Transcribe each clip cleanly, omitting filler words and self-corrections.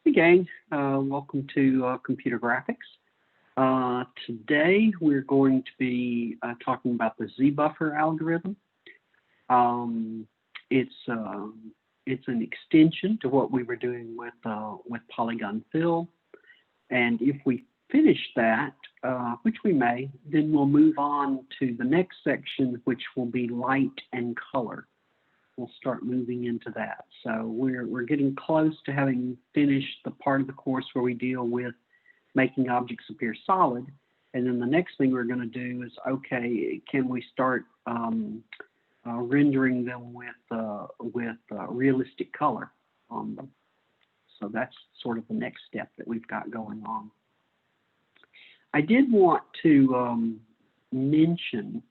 Hey gang, welcome to Computer Graphics. Today we're going to be talking about the Z-buffer algorithm. It's an extension to what we were doing with polygon fill, and if we finish that, which we may, then we'll move on to the next section, which will be light and color. We'll start moving into that. So we're getting close to having finished the part of the course where we deal with making objects appear solid. And then the next thing we're going to do is, okay, can we start rendering them with realistic color on them? So that's sort of the next step that we've got going on. I did want to mention,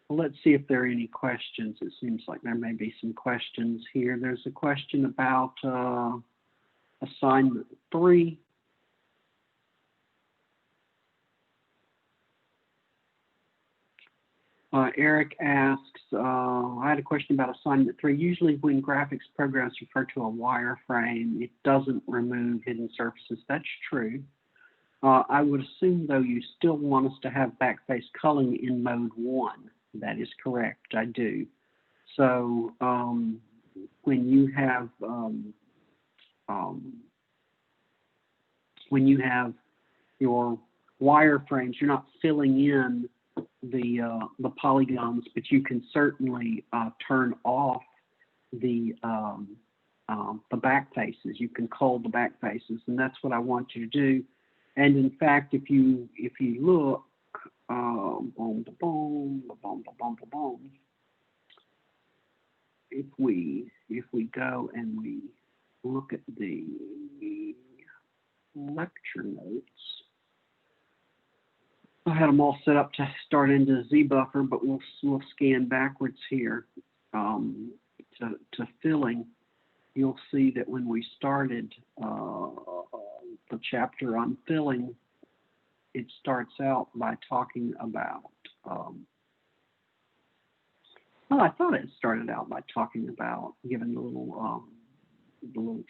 let's see if there are any questions. It seems like there may be some questions here. There's a question about assignment 3. Eric asks, I had a question about assignment 3. Usually when graphics programs refer to a wireframe, it doesn't remove hidden surfaces. That's true. I would assume, though, you still want us to have backface culling in mode 1. That is correct, I do. So when you have your wireframes, you're not filling in the polygons, but you can certainly turn off the back faces. You can cull the back faces, and that's what I want you to do. And in fact, if you look, if we go and we look at the lecture notes, I had them all set up to start into Z-buffer, but we'll scan backwards here to filling. You'll see that when we started the chapter on filling, it starts out by talking about, well, I thought it started out by talking about giving the little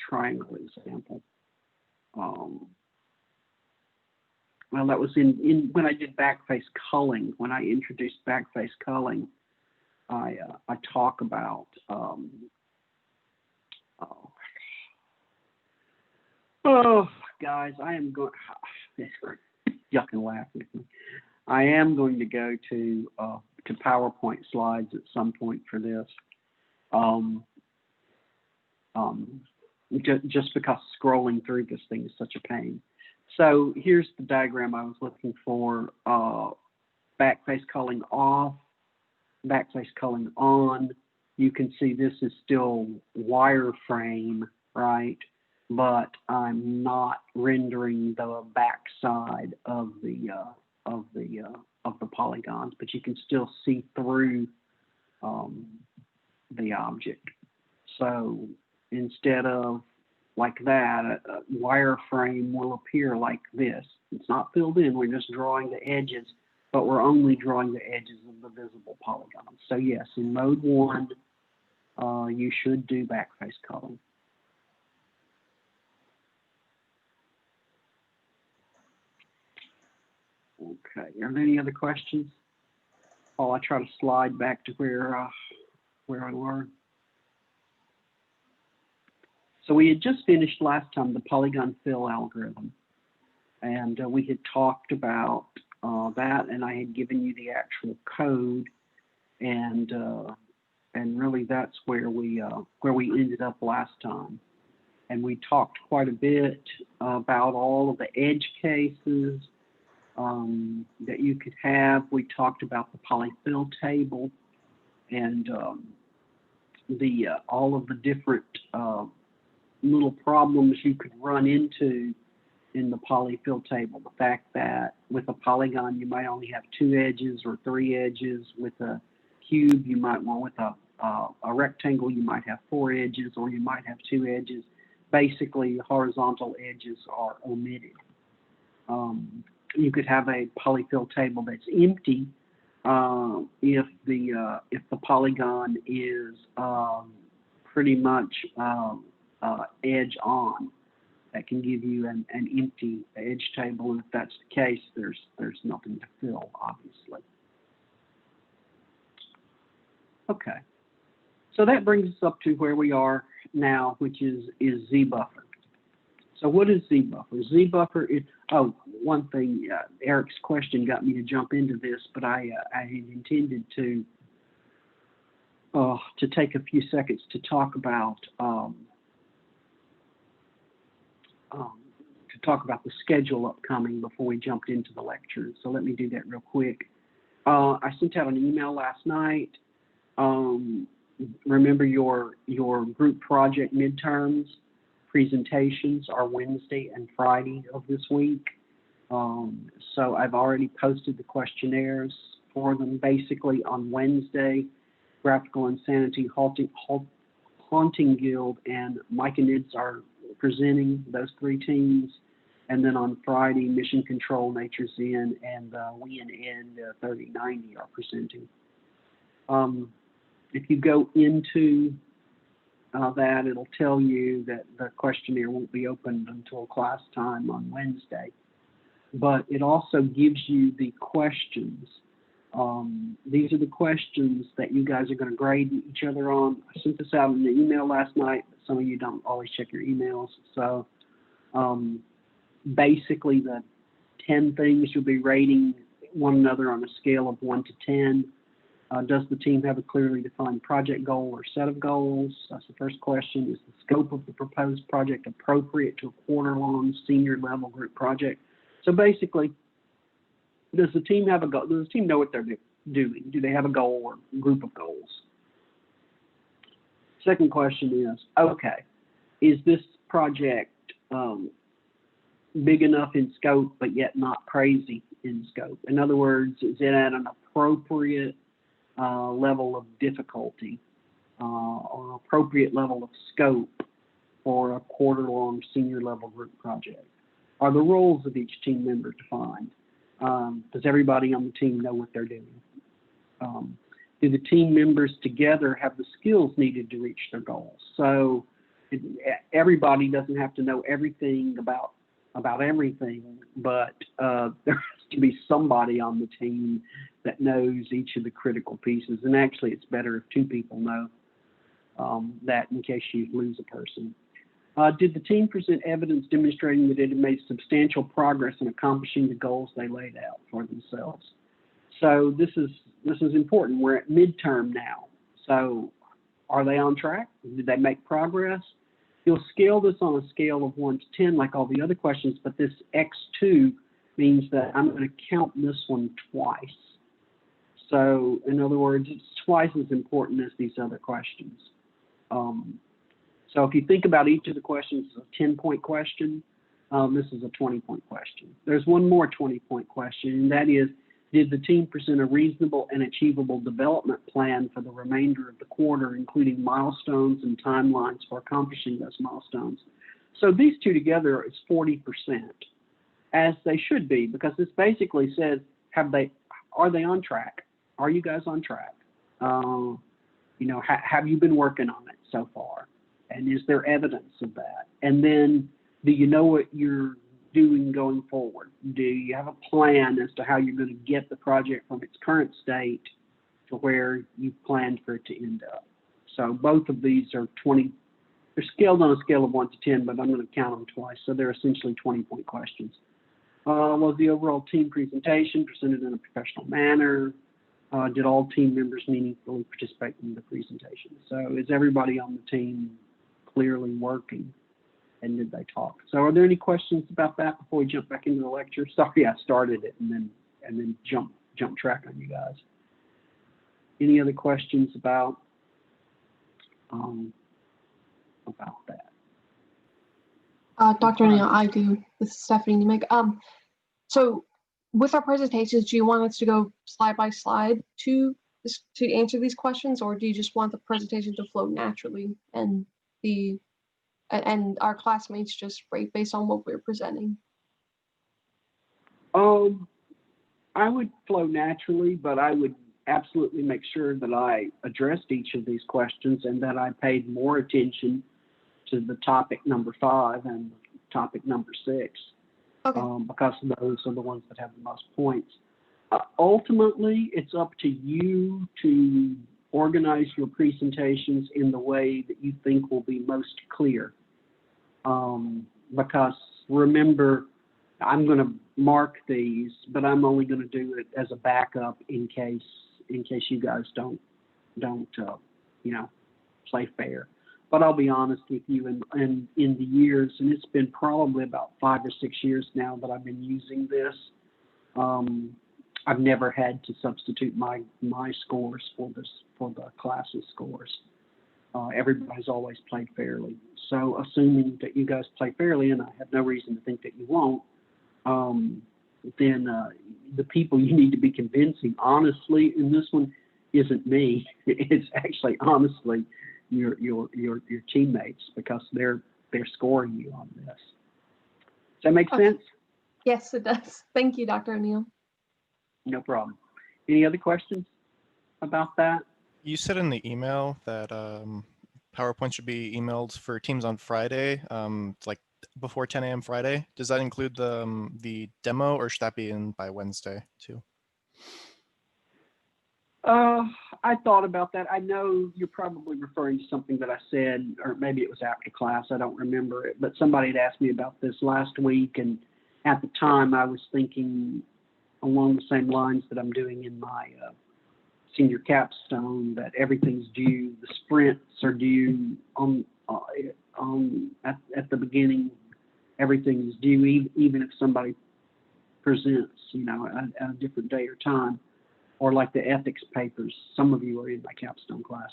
triangle example. Well, that was in when I did backface culling. When I introduced backface culling, I talk about oh guys, I am going. Y'all can laugh with me. I am going to go to PowerPoint slides at some point for this. Just because scrolling through this thing is such a pain. So here's the diagram I was looking for. Backface culling off, backface culling on. You can see this is still wireframe, right? But I'm not rendering the backside of the polygons, but you can still see through the object. So instead of like that, a wireframe will appear like this. It's not filled in, we're just drawing the edges, but we're only drawing the edges of the visible polygons. So yes, in mode 1, you should do backface culling. Okay, are there any other questions? Oh, I try to slide back to where I were. So we had just finished last time the polygon fill algorithm, and we had talked about that, and I had given you the actual code, and really that's where we ended up last time, and we talked quite a bit about all of the edge cases that you could have. We talked about the polyfill table and all of the different little problems you could run into in the polyfill table. The fact that with a polygon you might only have 2 edges or 3 edges. With a cube you might want, with a rectangle you might have 4 edges, or you might have 2 edges. Basically, horizontal edges are omitted. You could have a polyfill table that's empty if the polygon is pretty much edge on. that can give you an empty edge table, and if that's the case, there's nothing to fill, obviously. Okay, so that brings us up to where we are now, which is Z-buffer. So what is Z-buffer? Z-buffer is, oh, one thing, Eric's question got me to jump into this, but I had intended to take a few seconds to talk about the schedule upcoming before we jumped into the lecture. So let me do that real quick. I sent out an email last night. Remember your group project midterms presentations are Wednesday and Friday of this week. So I've already posted the questionnaires for them. Basically on Wednesday, Graphical Insanity, Haunting Guild, and Mike and Nids are presenting, those three teams. And then on Friday, Mission Control, Nature's Zen, and We and Ed 3090 are presenting. If you go into that, it'll tell you that the questionnaire won't be opened until class time on Wednesday. But it also gives you the questions. These are the questions that you guys are going to grade each other on. I sent this out in the email last night, but some of you don't always check your emails. So basically the 10 things you'll be rating one another on a scale of 1 to 10. Does the team have a clearly defined project goal or set of goals? That's the first question. Is the scope of the proposed project appropriate to a quarter-long senior level group project? So basically, does the team have a goal? Does the team know what they're doing? Do they have a goal or group of goals? Second question is, okay, is this project big enough in scope but yet not crazy in scope? In other words, is it at an appropriate level of difficulty or appropriate level of scope for a quarter-long senior level group project? Are the roles of each team member defined? Does everybody on the team know what they're doing? Do the team members together have the skills needed to reach their goals? So everybody doesn't have to know everything about everything, but there has to be somebody on the team that knows each of the critical pieces. And actually, it's better if two people know that in case you lose a person. Did the team present evidence demonstrating that it had made substantial progress in accomplishing the goals they laid out for themselves? So this is important. We're at midterm now. So are they on track? Did they make progress? You'll scale this on a scale of 1 to 10 like all the other questions, but this X2 means that I'm going to count this one twice. So in other words, it's twice as important as these other questions. So if you think about each of the questions as a 10-point question, this is a 20-point question. There's one more 20-point question, and that is, did the team present a reasonable and achievable development plan for the remainder of the quarter, including milestones and timelines for accomplishing those milestones? So these two together is 40%, as they should be, because this basically says, are they on track? Are you guys on track? Have you been working on it so far? And is there evidence of that? And then, do you know what you're doing going forward? Do you have a plan as to how you're going to get the project from its current state to where you planned for it to end up? So both of these are 20. They're scaled on a scale of 1 to 10, but I'm going to count them twice. So they're essentially 20-point questions. Was the overall team presentation presented in a professional manner? Did all team members meaningfully participate in the presentation? So is everybody on the team clearly working? And did they talk? So are there any questions about that before we jump back into the lecture? Sorry, I started it and then jump track on you guys. Any other questions about that? Dr. Neal, I do. This is Stephanie Nemec. So with our presentations, do you want us to go slide by slide to answer these questions, or do you just want the presentation to flow naturally and our classmates just rate based on what we're presenting? I would flow naturally, but I would absolutely make sure that I addressed each of these questions and that I paid more attention to the topic number 5 and topic number 6, Okay. because those are the ones that have the most points. Ultimately, it's up to you to organize your presentations in the way that you think will be most clear. Because remember, I'm going to mark these, but I'm only going to do it as a backup in case you guys don't play fair. But I'll be honest with you, in the years, and it's been probably about 5 or 6 years now that I've been using this, I've never had to substitute my scores for the class's scores. Everybody's always played fairly. So assuming that you guys play fairly, and I have no reason to think that you won't, then the people you need to be convincing, honestly, in this one, isn't me. It's actually, honestly, your teammates, because they're scoring you on this. Does that make sense? Yes, it does. Thank you, Dr. O'Neill. No problem. Any other questions about that? You said in the email that PowerPoint should be emailed for teams on Friday, like before 10 a.m. Friday. Does that include the demo, or should that be in by Wednesday too? I thought about that. I know you're probably referring to something that I said, or maybe it was after class. I don't remember it, but somebody had asked me about this last week, and at the time I was thinking along the same lines that I'm doing in my senior capstone, that everything's due. The sprints are due at the beginning. Everything is due, even if somebody presents, at a different day or time, or like the ethics papers. Some of you are in my capstone class.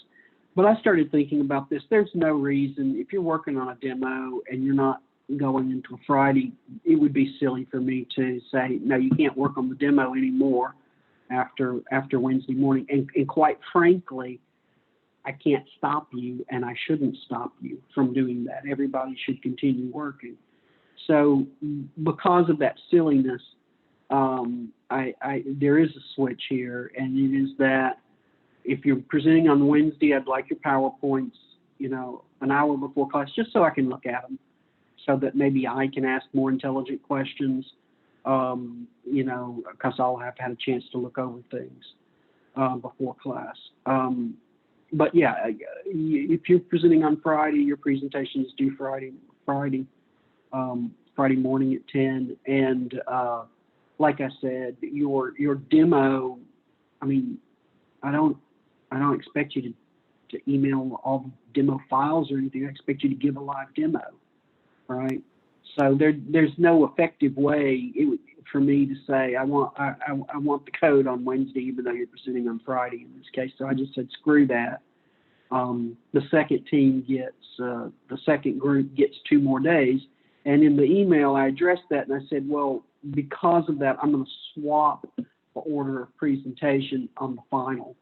But I started thinking about this. There's no reason, if you're working on a demo and you're not going into a Friday, it would be silly for me to say, no, you can't work on the demo anymore after Wednesday morning. And quite frankly, I can't stop you, and I shouldn't stop you from doing that. Everybody should continue working. So because of that silliness, there is a switch here, and it is that if you're presenting on Wednesday, I'd like your PowerPoints, an hour before class, just so I can look at them, so that maybe I can ask more intelligent questions, because I'll have had a chance to look over things before class. But yeah, if you're presenting on Friday, your presentation is due Friday morning at 10. And like I said, your demo, I mean, I don't expect you to email all the demo files or anything. I expect you to give a live demo, right? So there's no effective way for me to say I want the code on Wednesday, even though you're presenting on Friday in this case. So I just said screw that. The second team gets the second group gets 2 more days, and in the email I addressed that and I said, well, because of that, I'm going to swap the order of presentation on the final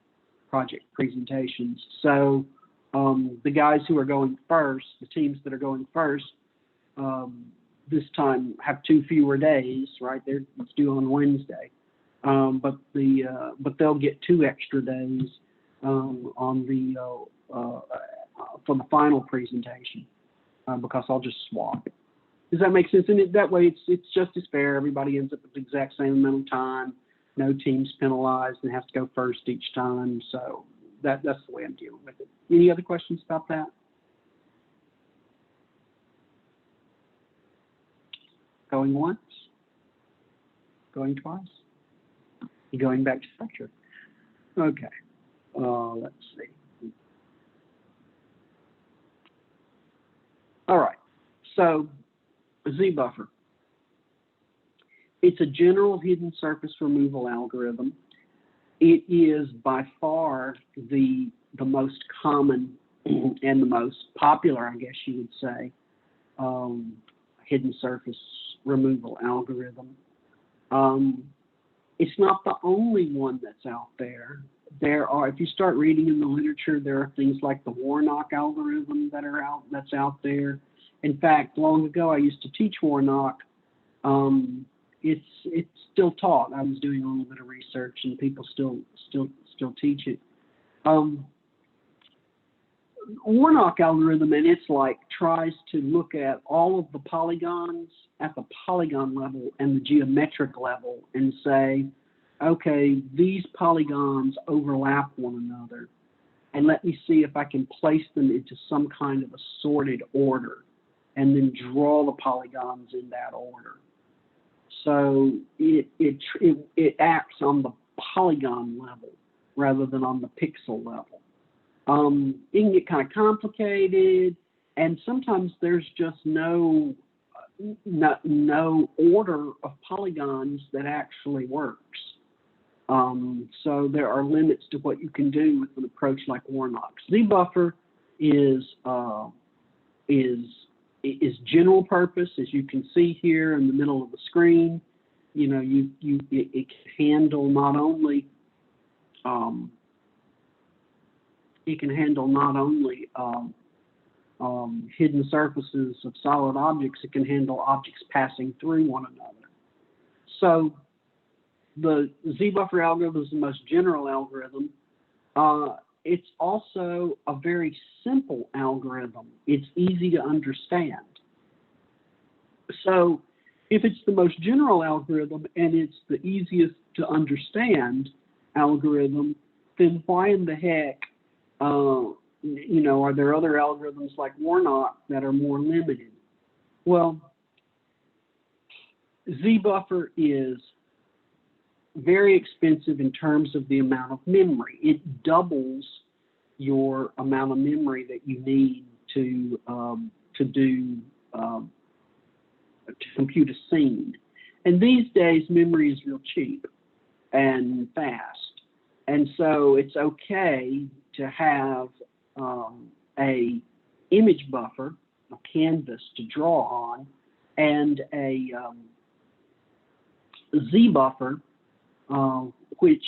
project presentations. So the guys who are going first, the teams that are going first, this time have 2 fewer days, right? It's due on Wednesday, but they'll get 2 extra days on the for the final presentation because I'll just swap. Does that make sense? And that way, it's just as fair. Everybody ends up with the exact same amount of time. No team's penalized and has to go first each time. So that's the way I'm dealing with it. Any other questions about that? Going once? Going twice? You going back to lecture? Okay. Let's see. All right. So Z-buffer. It's a general hidden surface removal algorithm. It is by far the most common and the most popular, I guess you would say, hidden surface removal algorithm. It's not the only one that's out there. There are, if you start reading in the literature, there are things like the Warnock algorithm that's out there. In fact, long ago I used to teach Warnock. It's still taught. I was doing a little bit of research, and people still teach it. Warnock algorithm, and it's like tries to look at all of the polygons at the polygon level and the geometric level and say, okay, these polygons overlap one another, and let me see if I can place them into some kind of assorted order, and then draw the polygons in that order. So it acts on the polygon level rather than on the pixel level. It can get kind of complicated, and sometimes there's just no order of polygons that actually works. So there are limits to what you can do with an approach like Warnock. ZBuffer is general purpose, as you can see here in the middle of the screen. You know, it can handle not only hidden surfaces of solid objects, it can handle objects passing through one another. So the ZBuffer algorithm is the most general algorithm. It's also a very simple algorithm. It's easy to understand. So if it's the most general algorithm and it's the easiest to understand algorithm, then why in the heck, you know, are there other algorithms like Warnock that are more limited? Well, ZBuffer is very expensive in terms of the amount of memory. It doubles your amount of memory that you need to compute a scene. And these days, memory is real cheap and fast. And so it's okay to have a image buffer, a canvas to draw on, and a ZBuffer, which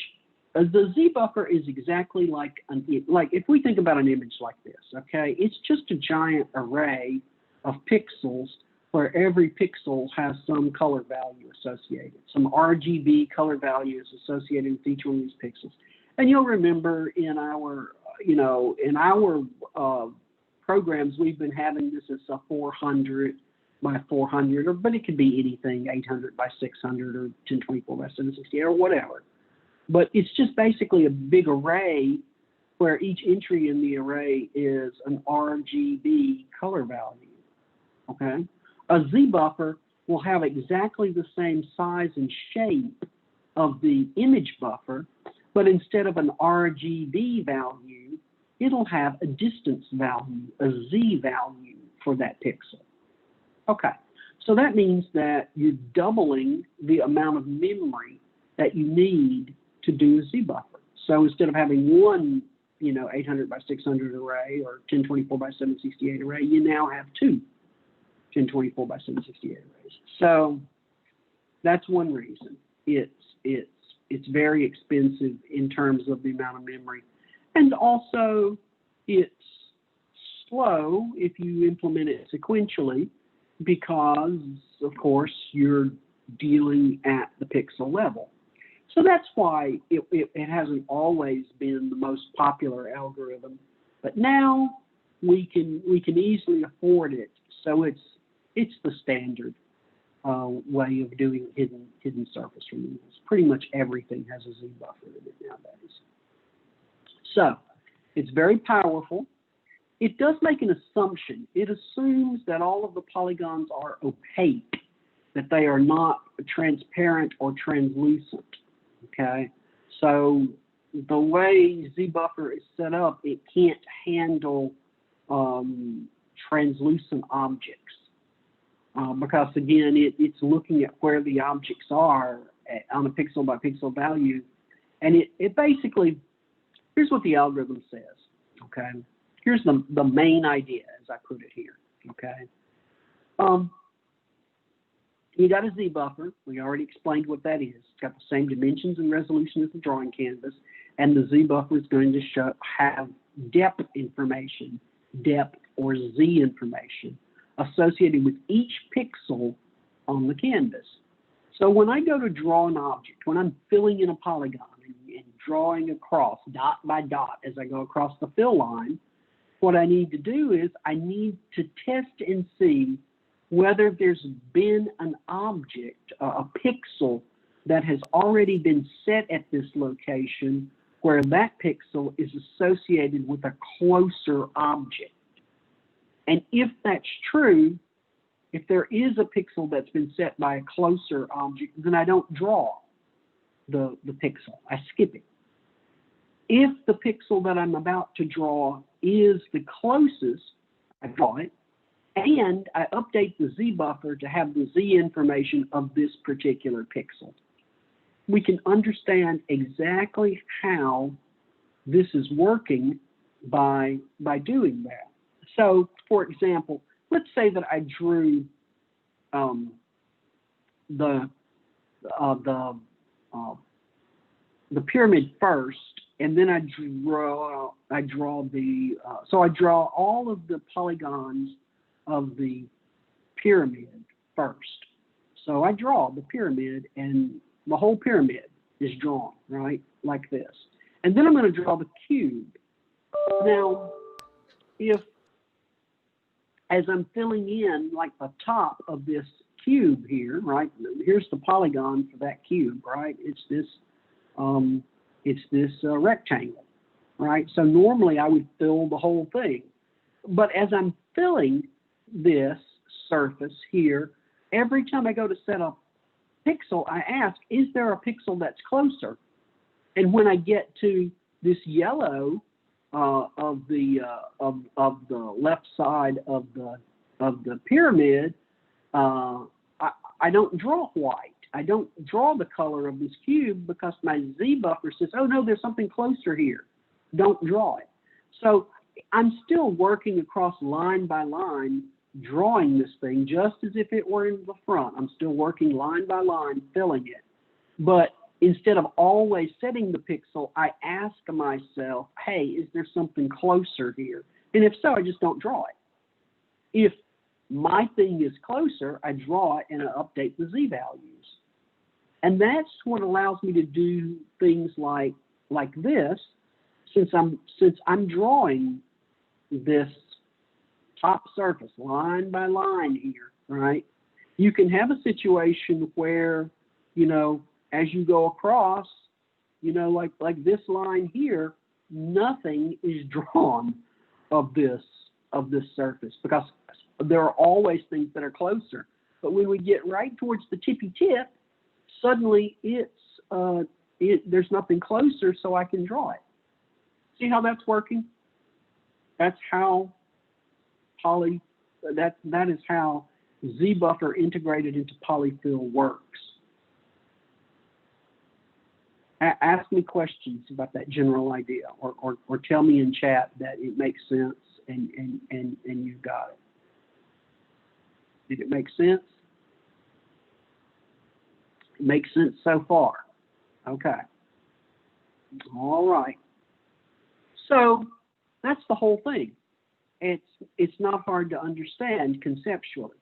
the ZBuffer is exactly like if we think about an image like this, okay, it's just a giant array of pixels where every pixel has some color value associated, some RGB color values associated with each one of these pixels. And you'll remember in our, programs, we've been having this as a 400 by 400, but it could be anything, 800 by 600 or 1024 by 768 or whatever. But it's just basically a big array where each entry in the array is an RGB color value, okay? A ZBuffer will have exactly the same size and shape of the image buffer, but instead of an RGB value, it'll have a distance value, a Z value for that pixel. Okay, so that means that you're doubling the amount of memory that you need to do a ZBuffer. So instead of having one, 800 by 600 array or 1024 by 768 array, you now have two 1024 by 768 arrays. So that's one reason. It's very expensive in terms of the amount of memory. And also, it's slow if you implement it sequentially because, of course, you're dealing at the pixel level. So that's why it hasn't always been the most popular algorithm. But now we can easily afford it. So it's the standard way of doing hidden surface removals. Pretty much everything has a ZBuffer in it nowadays. So it's very powerful. It does make an assumption. It assumes that all of the polygons are opaque, that they are not transparent or translucent. Okay, so the way ZBuffer is set up, it can't handle translucent objects. Because again, it's looking at where the objects are on a pixel by pixel value. And it basically, here's what the algorithm says, okay? Here's the main idea as I put it here, okay? You got a ZBuffer. We already explained what that is. It's got the same dimensions and resolution as the drawing canvas. And the ZBuffer is going to have depth information, depth or Z information, associated with each pixel on the canvas. So when I go to draw an object, when I'm filling in a polygon and drawing across dot by dot as I go across the fill line, what I need to do is I need to test and see whether there's been an object, a pixel that has already been set at this location where that pixel is associated with a closer object. And if that's true, if there is a pixel that's been set by a closer object, then I don't draw the pixel. I skip it. If the pixel that I'm about to draw is the closest, I draw it, and I update the Z buffer to have the Z information of this particular pixel. We can understand exactly how this is working by doing that. So, for example, let's say that I drew the pyramid first, and then I draw all of the polygons of the pyramid first. So I draw the pyramid, and the whole pyramid is drawn, right, like this. And then I'm going to draw the cube. Now, if, as I'm filling in like the top of this cube here, right, here's the polygon for that cube, right, it's this rectangle, right? So normally I would fill the whole thing. But as I'm filling this surface here, every time I go to set a pixel, I ask, is there a pixel that's closer? And when I get to this yellow of the left side of the pyramid, I don't draw white. I don't draw the color of this cube because my Z buffer says, oh no, there's something closer here. Don't draw it. So I'm still working across line by line, drawing this thing just as if it were in the front. I'm still working line by line, filling it. But instead of always setting the pixel, I ask myself, hey, is there something closer here? And if so, I just don't draw it. If my thing is closer, I draw it and I update the Z values. And that's what allows me to do things like this, since I'm drawing this top surface line by line here, right? You can have a situation where, you know, as you go across, you know, like this line here, nothing is drawn of this surface because there are always things that are closer. But when we get right towards the tippy tip, suddenly there's nothing closer, so I can draw it. See how that's working? That's how that is how Z buffer integrated into polyfill works. Ask me questions about that general idea, or tell me in chat that it makes sense and you've got it. Did it make sense? It makes sense so far. Okay. All right. So that's the whole thing. It's not hard to understand conceptually.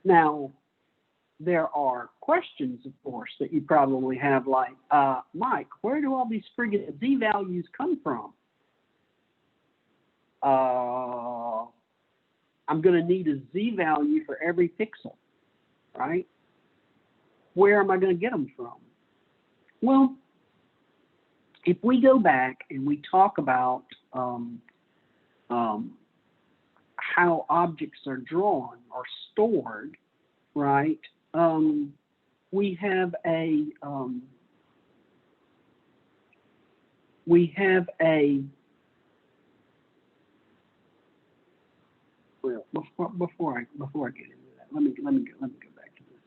Now, there are questions, of course, that you probably have like, Mike, where do all these friggin' Z values come from? I'm going to need a Z value for every pixel, right? Where am I going to get them from? Well, if we go back and we talk about how objects are drawn or stored, right? We have a well, before I get into that, let me go back to this.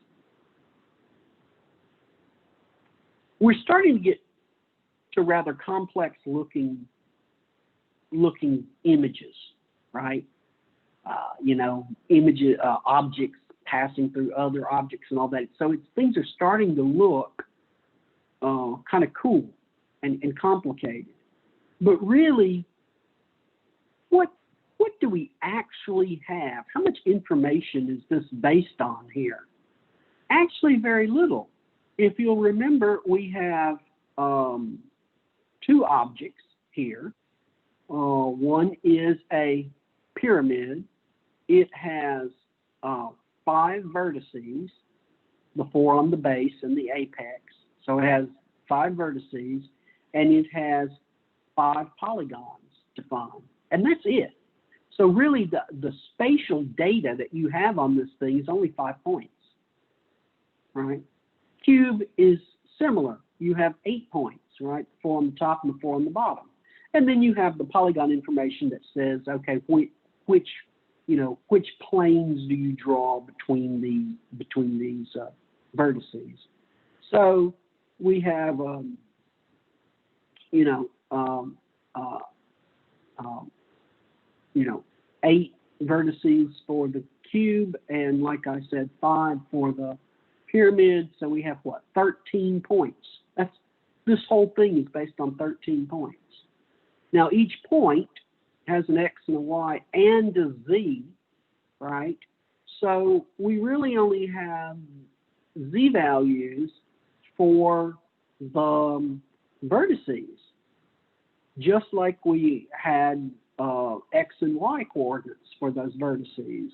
We're starting to get to rather complex looking images, right? You know, images, objects passing through other objects and all that. So things are starting to look kind of cool and complicated. But really, what do we actually have? How much information is this based on here? Actually, very little. If you'll remember, we have two objects here, One is a pyramid. It has 5 vertices, the 4 on the base and the apex. So it has 5 vertices, and it has 5 polygons defined, and that's it. So really, the spatial data that you have on this thing is only 5 points, right? Cube is similar. You have 8 points, right? 4 on the top and the 4 on the bottom. And then you have the polygon information that says, okay, which planes do you draw between these vertices? So we have, 8 vertices for the cube, and like I said, 5 for the pyramid. So we have what? 13 points. This whole thing is based on 13 points. Now each point has an X and a Y and a Z, right? So we really only have Z values for the vertices, just like we had X and Y coordinates for those vertices.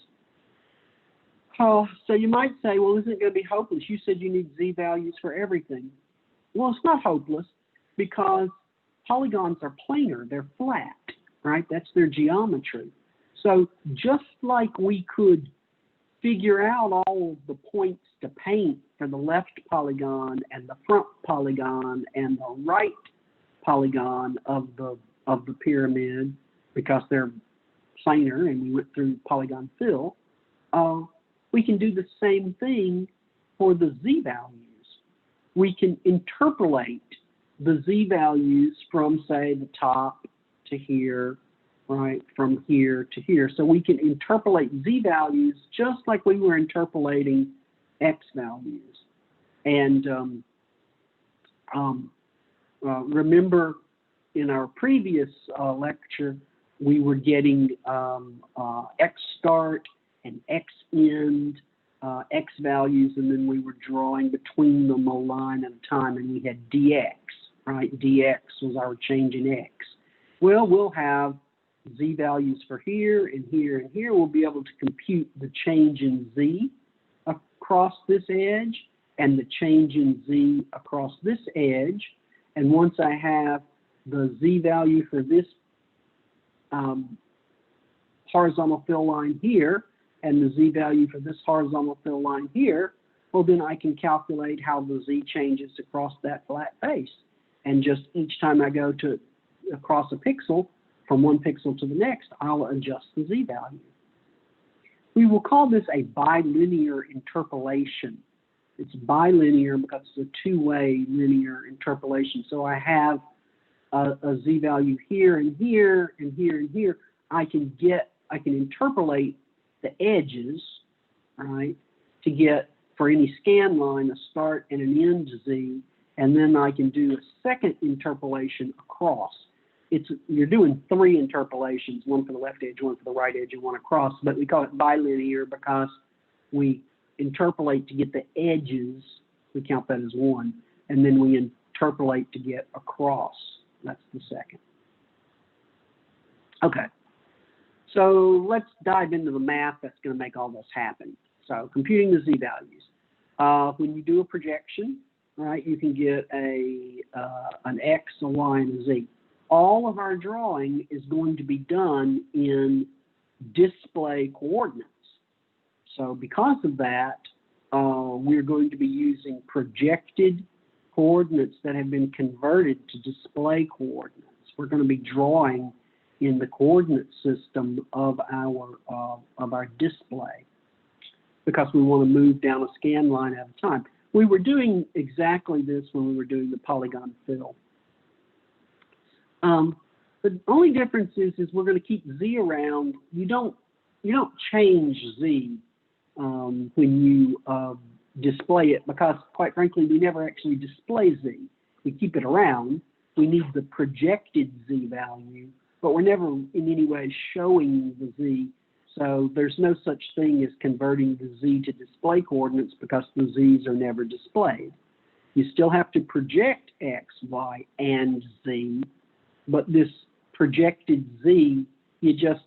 So you might say, well, isn't it going to be hopeless? You said you need Z values for everything. Well, it's not hopeless because polygons are planar, they're flat, right? That's their geometry. So just like we could figure out all of the points to paint for the left polygon and the front polygon and the right polygon of the pyramid because they're planar and we went through polygon fill, we can do the same thing for the Z values. We can interpolate the Z values from, say, the top to here, right, from here to here. So we can interpolate Z values just like we were interpolating X values. And remember in our previous lecture, we were getting X start and X end, X values, and then we were drawing between them a line at a time, and we had dx, right? Dx was our change in X. Well, we'll have Z values for here and here and here. We'll be able to compute the change in Z across this edge and the change in Z across this edge. And once I have the Z value for this horizontal fill line here and the Z value for this horizontal fill line here, well, then I can calculate how the Z changes across that flat face. And just each time I go to across a pixel, from one pixel to the next, I'll adjust the Z value. We will call this a bilinear interpolation. It's bilinear because it's a two-way linear interpolation. So I have a Z value here and here and here and here. I can interpolate the edges, right, to get for any scan line a start and an end Z, and then I can do a second interpolation across. You're doing 3 interpolations, one for the left edge, one for the right edge, and one across, but we call it bilinear because we interpolate to get the edges, we count that as 1, and then we interpolate to get across. That's the second. Okay, so let's dive into the math that's going to make all this happen. So computing the Z values. When you do a projection, right, you can get an X, a Y, and a Z. All of our drawing is going to be done in display coordinates. So because of that, we're going to be using projected coordinates that have been converted to display coordinates. We're going to be drawing in the coordinate system of our display because we want to move down a scan line at a time. We were doing exactly this when we were doing the polygon fill. The only difference is we're going to keep Z around. You don't change Z when you display it because, quite frankly, we never actually display Z. We keep it around. We need the projected Z value, but we're never in any way showing the Z. So there's no such thing as converting the Z to display coordinates because the Z's are never displayed. You still have to project X, Y, and Z, but this projected z, you just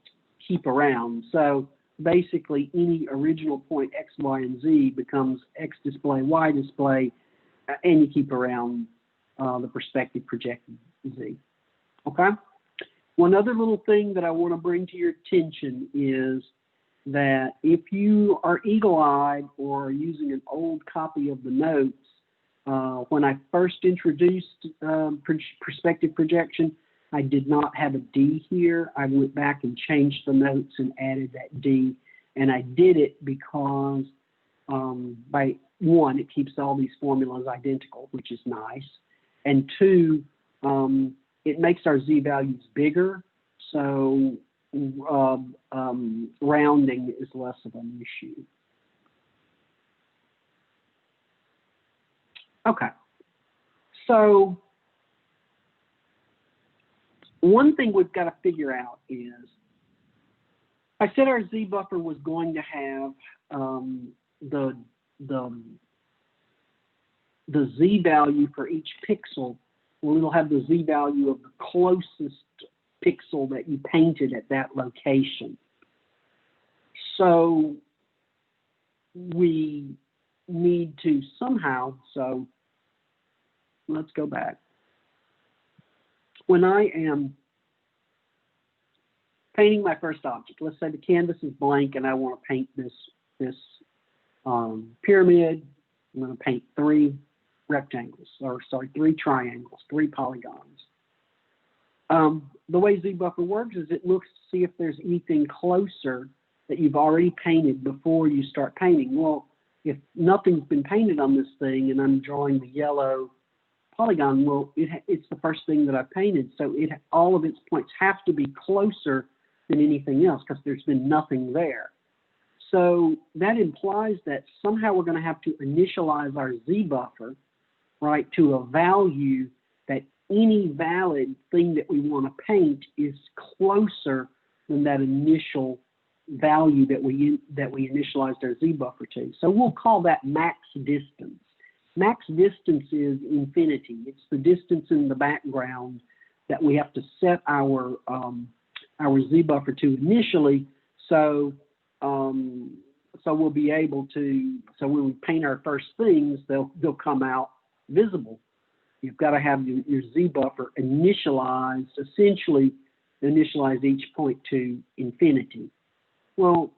keep around. So basically, any original point x, y, and z becomes x display, y display, and you keep around the prospective projected z. Okay? One other little thing that I want to bring to your attention is that if you are eagle-eyed or are using an old copy of the notes, when I first introduced perspective projection, I did not have a D here. I went back and changed the notes and added that D. And I did it because, by one, it keeps all these formulas identical, which is nice. And two, it makes our Z values bigger. So rounding is less of an issue. Okay. So one thing we've got to figure out is, I said our Z buffer was going to have the Z value for each pixel. Well, it'll have the Z value of the closest pixel that you painted at that location. So we need to somehow, so let's go back. When I am painting my first object, let's say the canvas is blank and I want to paint this pyramid. I'm going to paint 3 rectangles, or sorry, 3 triangles, 3 polygons. The way ZBuffer works is it looks to see if there's anything closer that you've already painted before you start painting. Well, if nothing's been painted on this thing and I'm drawing the yellow polygon, well, it's the first thing that I painted, so all of its points have to be closer than anything else because there's been nothing there. So that implies that somehow we're going to have to initialize our Z buffer, right, to a value that any valid thing that we want to paint is closer than that initial value that we initialized our Z buffer to. So we'll call that max distance. Max distance is infinity. It's the distance in the background that we have to set our Z buffer to initially. So we'll be able to. So when we paint our first things, they'll come out visible. You've got to have your Z buffer initialized, essentially initialize each point to infinity. Well,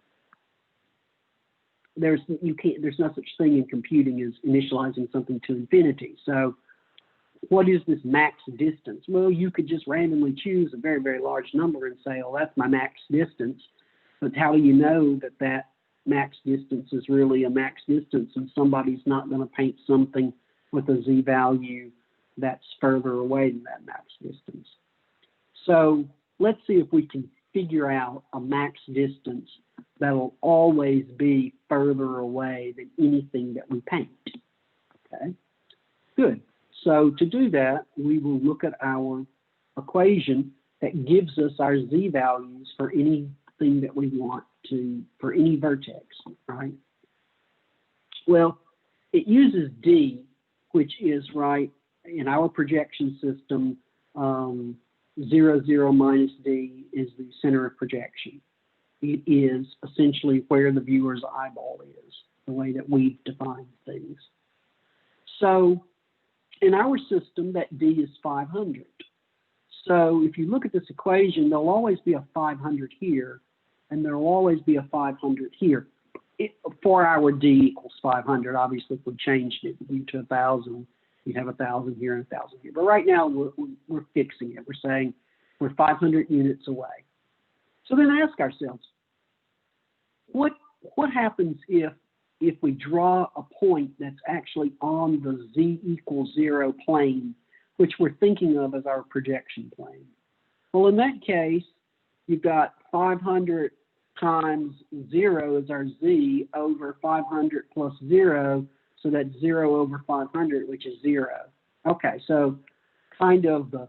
there's no such thing in computing as initializing something to infinity. So what is this max distance? Well, you could just randomly choose a very, very large number and say, oh, that's my max distance. But how do you know that that max distance is really a max distance and somebody's not going to paint something with a Z value that's further away than that max distance? So let's see if we can figure out a max distance that'll always be further away than anything that we paint. Okay, good. So to do that, we will look at our equation that gives us our Z values for anything that we want to, for any vertex, right? Well, it uses D, which is, right, in our projection system, 0, 0 minus D is the center of projection. It is essentially where the viewer's eyeball is, the way that we've defined things. So in our system, that D is 500. So if you look at this equation, there'll always be a 500 here, and there'll always be a 500 here. For our D equals 500, obviously if we changed it to 1,000, you'd have 1,000 here and 1,000 here. But right now, we're fixing it. We're saying we're 500 units away. So then ask ourselves, what happens if we draw a point that's actually on the Z equals 0 plane, which we're thinking of as our projection plane? Well, in that case, you've got 500 times 0 is our Z over 500 plus 0, so that's 0 over 500, which is 0. Okay, so kind of the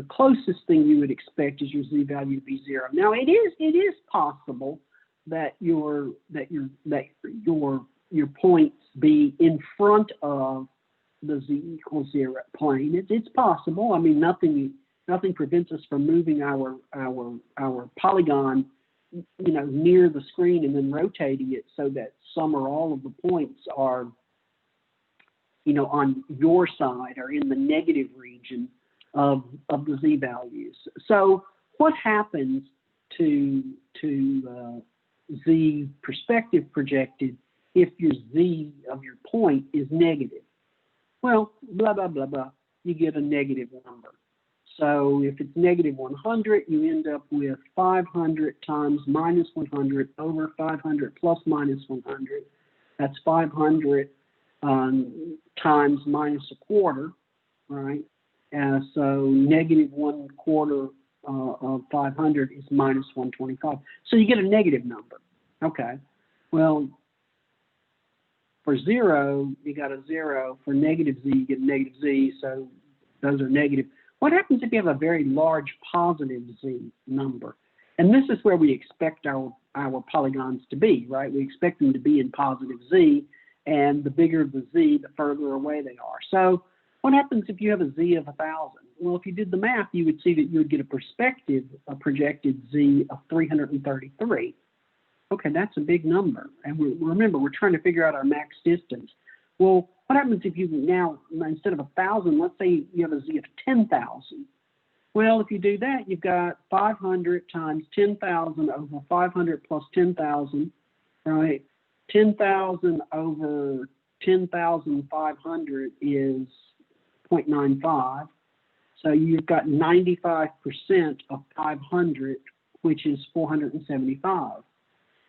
closest thing you would expect is your Z value to be 0. Now it is possible that your points be in front of the Z equals 0 plane. It's possible. I mean, nothing nothing prevents us from moving our polygon, near the screen and then rotating it so that some or all of the points are, on your side or in the negative region of the z values. So what happens to z perspective projected if your z of your point is negative? Well, blah, blah, blah, blah, you get a negative number. So if it's negative 100, you end up with 500 times minus 100 over 500 plus minus 100. That's 500 times minus a quarter, right? So negative 1/4 of 500 is minus 125. So you get a negative number. Okay. Well, for 0, you got a 0. For negative z, you get a negative z. So those are negative. What happens if you have a very large positive z number? And this is where we expect our polygons to be, right? We expect them to be in positive z, and the bigger the z, the further away they are. So what happens if you have a z of 1,000? Well, if you did the math, you would see that you would get a projected z of 333. Okay, that's a big number. And remember, we're trying to figure out our max distance. Well, what happens if you now, instead of 1,000, let's say you have a z of 10,000? Well, if you do that, you've got 500 times 10,000 over 500 plus 10,000, right? 10,000 over 10,500 is 0.95. So you've got 95% of 500, which is 475.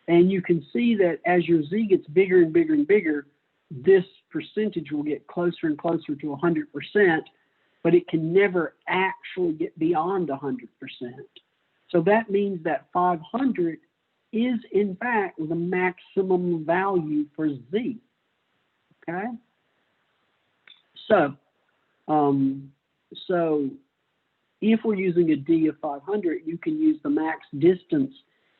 And you can see that as your z gets bigger and bigger and bigger, this percentage will get closer and closer to 100%, but it can never actually get beyond 100%. So that means that 500 is, in fact, the maximum value for z. Okay? So if we're using a d of 500, you can use the max distance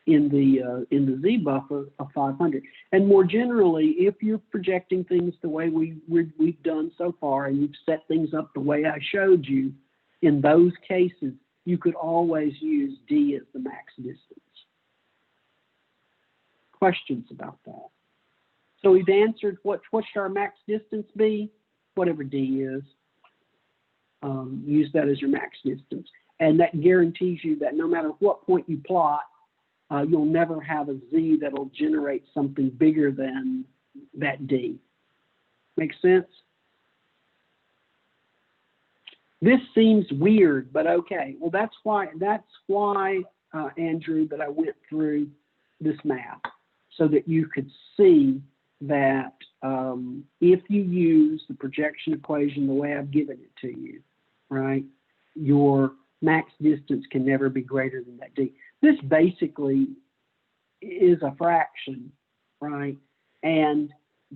in the z buffer of 500. And more generally, if you're projecting things the way we've done so far, and you've set things up the way I showed you, in those cases, you could always use d as the max distance. Questions about that? So we've answered what should our max distance be? Whatever d is. Use that as your max distance. And that guarantees you that no matter what point you plot, you'll never have a z that'll generate something bigger than that d. Make sense? This seems weird, but okay. Well, that's why, Andrew, that I went through this math, so that you could see that if you use the projection equation the way I've given it to you, right, your max distance can never be greater than that d. This basically is a fraction, right? And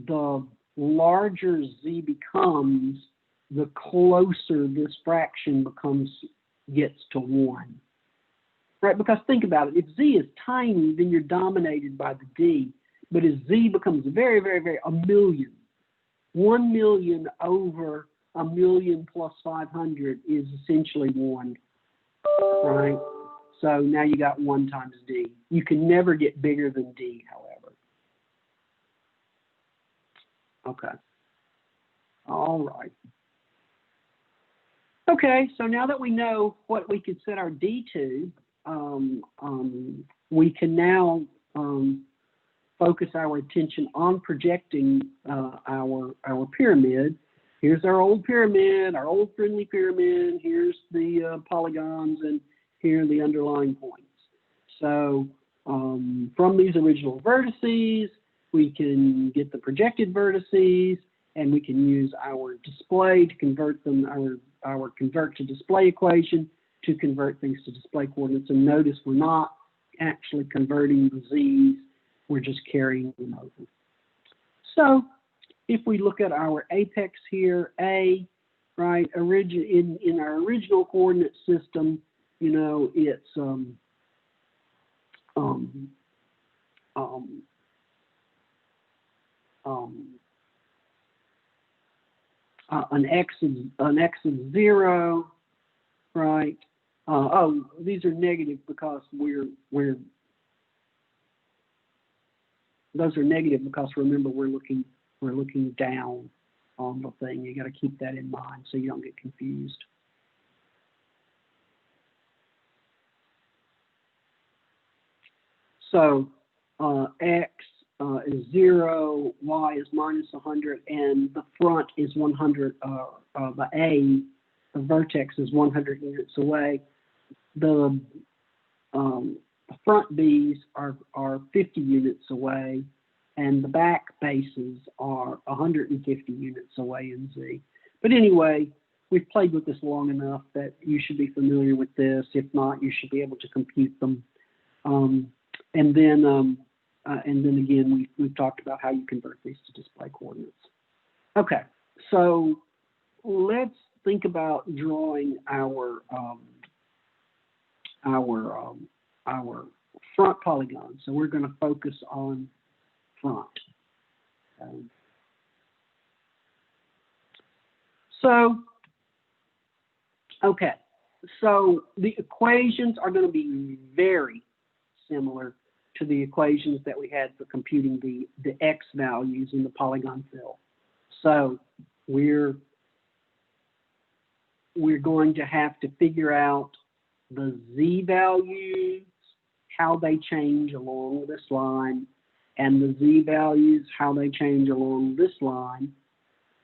the larger z becomes, the closer this fraction gets to 1. Right? Because think about it. If z is tiny, then you're dominated by the d. But as z becomes very, very, very, 1,000,000, 1,000,000 over 1,000,000 plus 500 is essentially 1, right? So now you got 1 times d. You can never get bigger than d, however. Okay. All right. Okay, so now that we know what we could set our d to, we can now focus our attention on projecting our pyramid. Here's our old pyramid, our old friendly pyramid. Here's the polygons, and here are the underlying points. So from these original vertices, we can get the projected vertices, and we can use our display to convert them, our convert to display equation to convert things to display coordinates. And notice we're not actually converting the z's, we're just carrying them over. So if we look at our apex here, A, right, in our original coordinate system, you know, it's an x of 0, right, Oh, these are negative because those are negative because remember we're looking down on the thing. You got to keep that in mind so you don't get confused. So x is 0, y is minus 100, and the front is 100. The A, the vertex is 100 units away. The front B's are 50 units away, and the back bases are 150 units away in Z. But anyway, we've played with this long enough that you should be familiar with this. If not, you should be able to compute them. And then again, we've talked about how you convert these to display coordinates. Okay, so let's think about drawing our front polygon. So we're going to focus on front. Okay, so the equations are going to be very similar to the equations that we had for computing the x values in the polygon fill. So we're going to have to figure out the z values, how they change along this line, and the z values, how they change along this line.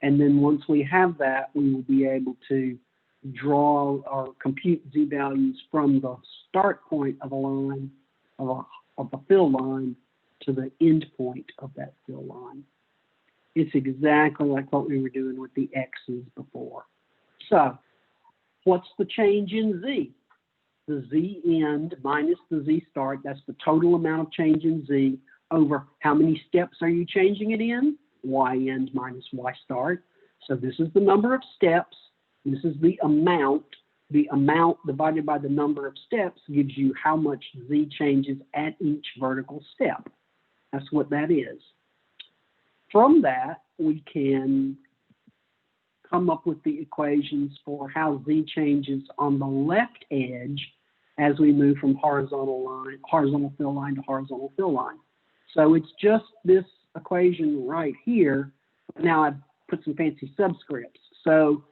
And then once we have that, we will be able to draw or compute z values from the start point of a line, of a fill line, to the end point of that fill line. It's exactly like what we were doing with the x's before. So what's the change in z? The z end minus the z start, that's the total amount of change in z over how many steps are you changing it in? Y end minus y start. So this is the number of steps. This is the amount. The amount divided by the number of steps gives you how much z changes at each vertical step. That's what that is. From that, we can come up with the equations for how z changes on the left edge as we move from horizontal fill line to horizontal fill line. So it's just this equation right here. Now I've put some fancy subscripts. So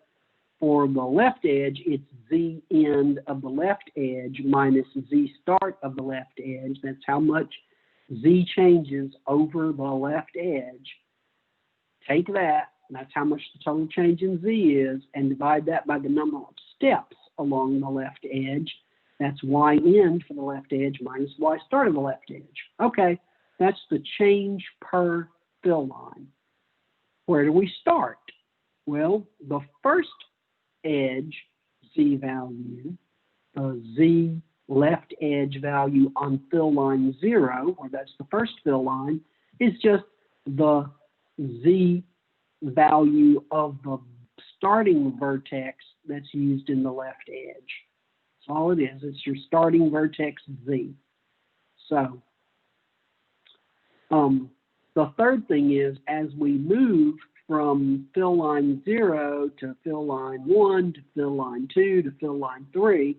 for the left edge, it's z end of the left edge minus z start of the left edge. That's how much z changes over the left edge. Take that, and that's how much the total change in z is, and divide that by the number of steps along the left edge. That's y end for the left edge minus y start of the left edge. Okay, that's the change per fill line. Where do we start? Well, the first edge z value, the z left edge value on fill line 0, or that's the first fill line, is just the z value of the starting vertex that's used in the left edge. That's all it is. It's your starting vertex z. So the third thing is, as we move from fill line 0 to fill line 1 to fill line 2 to fill line 3,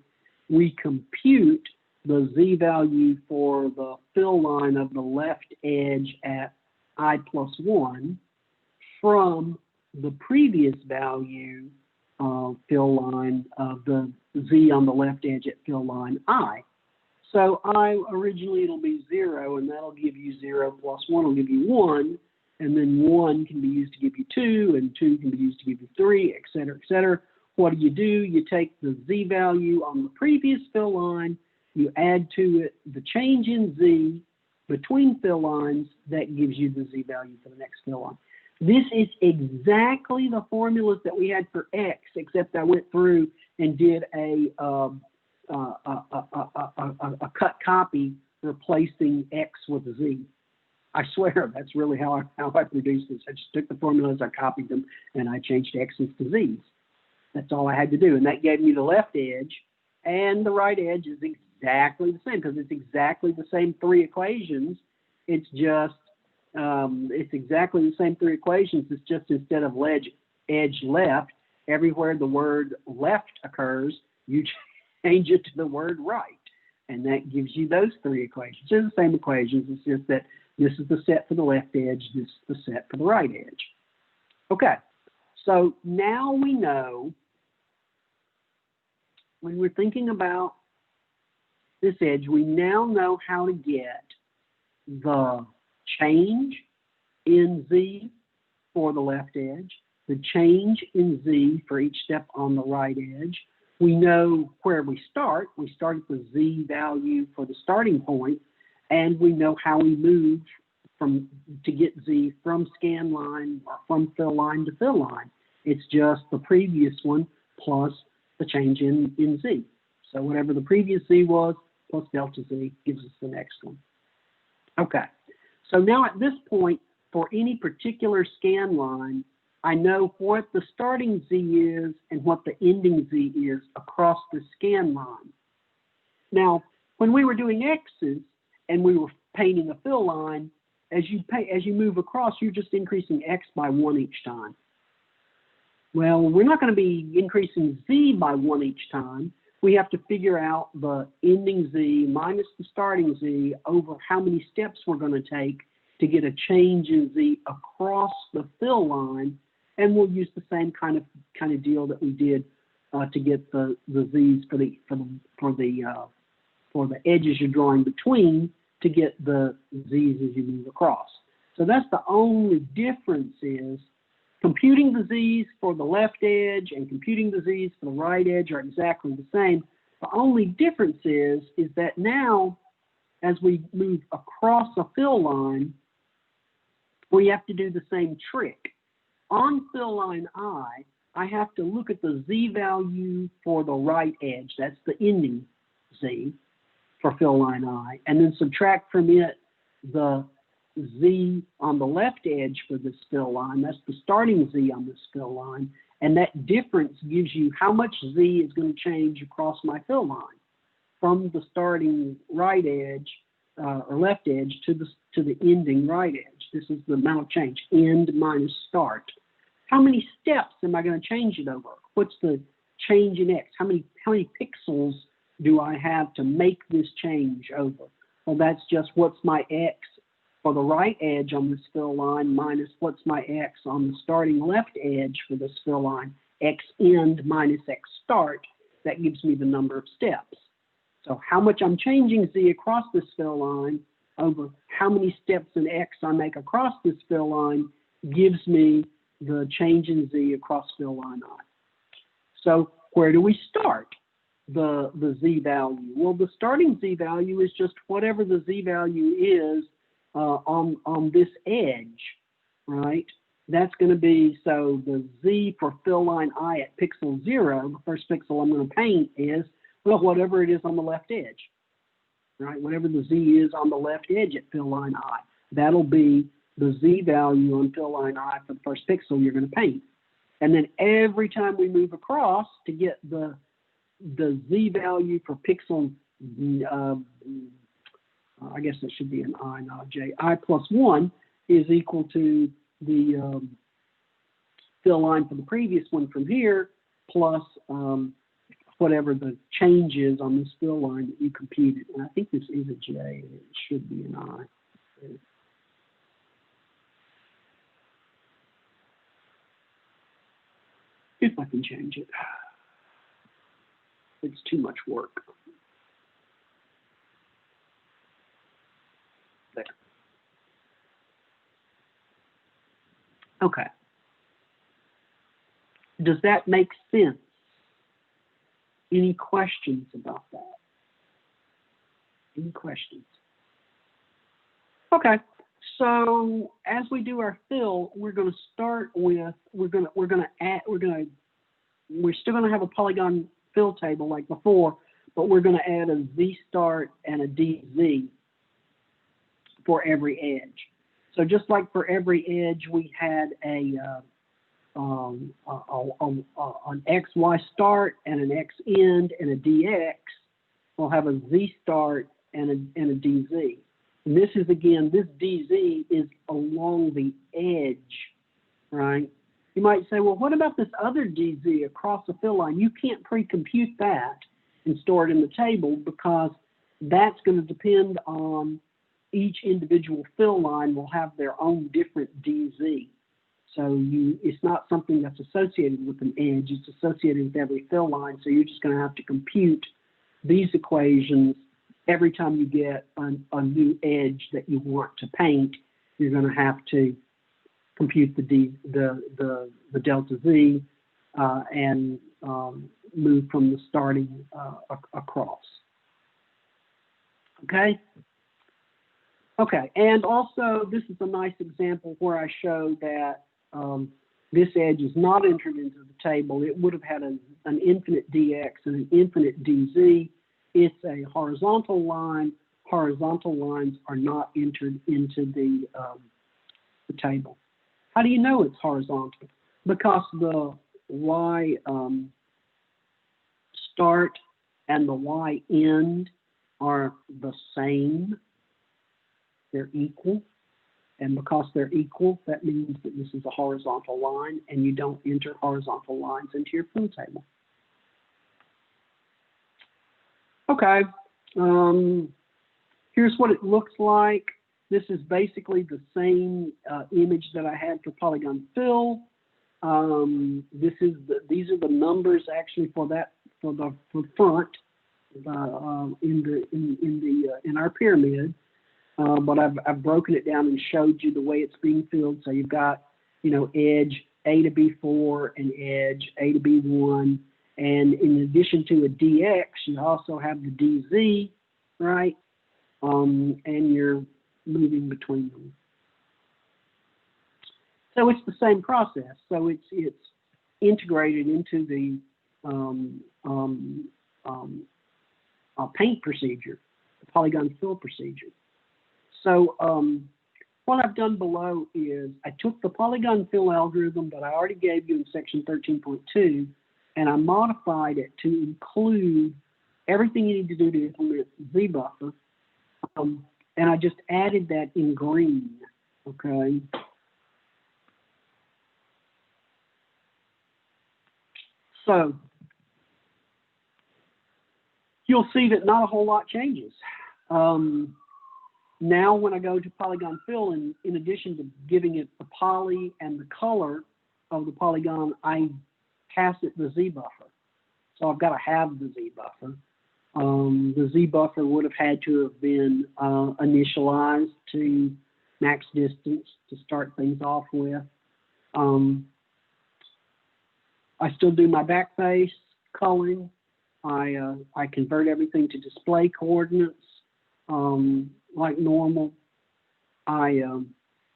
we compute the z value for the fill line of the left edge at I plus 1 from the previous value of fill line of the z on the left edge at fill line I. So I originally it'll be 0, and that'll give you 0 plus 1 will give you 1, and then 1 can be used to give you 2, and 2 can be used to give you 3, et cetera, et cetera. What do? You take the z value on the previous fill line, you add to it the change in z between fill lines, that gives you the z value for the next fill line. This is exactly the formulas that we had for x, except I went through and did a cut copy replacing x with z. I swear that's really how I produced this. I just took the formulas, I copied them, and I changed x's to z's. That's all I had to do, and that gave me the left edge, and the right edge is exactly the same because it's exactly the same 3 equations. It's just it's exactly the same 3 equations. It's just instead of edge left, everywhere the word left occurs, you change it to the word right. And that gives you those three equations. They're the same equations. It's just that this is the set for the left edge, this is the set for the right edge. Okay, so now we know, when we're thinking about this edge, we now know how to get the change in Z for the left edge, the change in Z for each step on the right edge. We know where we start. We start at the Z value for the starting point, and we know how we move to get Z from scan line or from fill line to fill line. It's just the previous one plus the change in Z. So whatever the previous Z was plus delta Z gives us the next one. Okay, so now at this point, for any particular scan line, I know what the starting Z is and what the ending Z is across the scan line. Now, when we were doing X's and we were painting a fill line, as you move across, you're just increasing X by 1 each time. Well, we're not going to be increasing Z by 1 each time. We have to figure out the ending Z minus the starting Z over how many steps we're going to take to get a change in Z across the fill line, and we'll use the same kind of deal that we did to get the Z's for the edges you're drawing between to get the Z's as you move across. So that's the only difference, is computing the Z's for the left edge and computing the Z's for the right edge are exactly the same. The only difference is that now, as we move across a fill line, we have to do the same trick. On fill line I have to look at the Z value for the right edge. That's the ending Z for fill line I, and then subtract from it the Z on the left edge for this fill line. That's the starting Z on this fill line, and that difference gives you how much Z is going to change across my fill line from the starting right edge or left edge to the ending right edge. This is the amount of change, end minus start. How many steps am I going to change it over? What's the change in X? How many pixels do I have to make this change over? Well, that's just what's my X for the right edge on this fill line minus what's my X on the starting left edge for this fill line. X end minus X start. That gives me the number of steps. So how much I'm changing Z across this fill line over how many steps in X I make across this fill line gives me the change in Z across fill line I. So where do we start the Z value? Well, the starting Z value is just whatever the Z value is on this edge, right? That's going to be, so the Z for fill line I at pixel 0, the first pixel I'm going to paint is, well, whatever it is on the left edge, right? Whatever the Z is on the left edge at fill line I, that'll be the Z value on fill line I for the first pixel you're going to paint. And then every time we move across to get the Z value for pixel, I guess it should be an I, not a J. I plus 1 is equal to the fill line for the previous one from here plus whatever the change is on this fill line that you computed. And I think this is a J. It should be an I. If I can change it. It's too much work. There. Okay. Does that make sense? Any questions about that? Any questions? Okay. So as we do our fill, we're going to start with we're still going to have a polygon fill table like before, but we're going to add a Z start and a DZ for every edge. So just like for every edge, we had an XY start and an X end and a DX. We'll have a Z start and a DZ. And this is, again, this DZ is along the edge, right? You might say, well, what about this other DZ across the fill line? You can't pre-compute that. and store it in the table, because that's going to depend on each individual fill line will have their own different DZ. So it's not something that's associated with an edge, it's associated with every fill line. So you're just going to have to compute these equations every time you get a new edge that you want to paint. You're going to have to compute the delta Z and move from the starting across. Okay? Okay, and also this is a nice example where I show that this edge is not entered into the table. It would have had an infinite dx and an infinite dz. It's a horizontal line. Horizontal lines are not entered into the table. How do you know it's horizontal? Because the y start and the y end are the same. They're equal. And because they're equal, that means that this is a horizontal line, and you don't enter horizontal lines into your fill table. Okay, here's what it looks like. This is basically the same image that I had for polygon fill. These are the numbers actually for that for the front in our pyramid. But I've broken it down and showed you the way it's being filled. So you've got, you know, edge A to B4 and edge A to B1. And in addition to a DX, you also have the DZ, right? And you're moving between them. So it's the same process. So it's integrated into the paint procedure, the polygon fill procedure. So what I've done below is I took the polygon fill algorithm that I already gave you in section 13.2, and I modified it to include everything you need to do to implement Z-buffer, and I just added that in green, okay? So you'll see that not a whole lot changes. Now when I go to polygon fill, and in addition to giving it the poly and the color of the polygon, I pass it the Z-buffer. So I've got to have the Z-buffer. The Z-buffer would have had to have been initialized to max distance to start things off with. I still do my back face culling. I convert everything to display coordinates like normal. I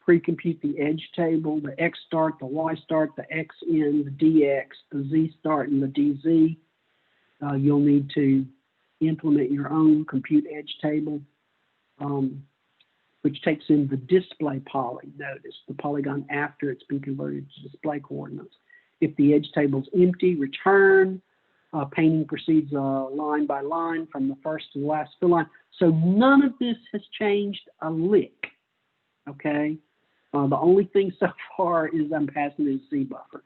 pre-compute the edge table, the X start, the Y start, the X end, the DX, the Z start, and the DZ. You'll need to implement your own compute edge table, which takes in the display poly. Notice the polygon after it's been converted to display coordinates. If the edge table's empty, return. Painting proceeds line by line from the first to the last fill line. So none of this has changed a lick, okay? The only thing so far is I'm passing this Z-buffer.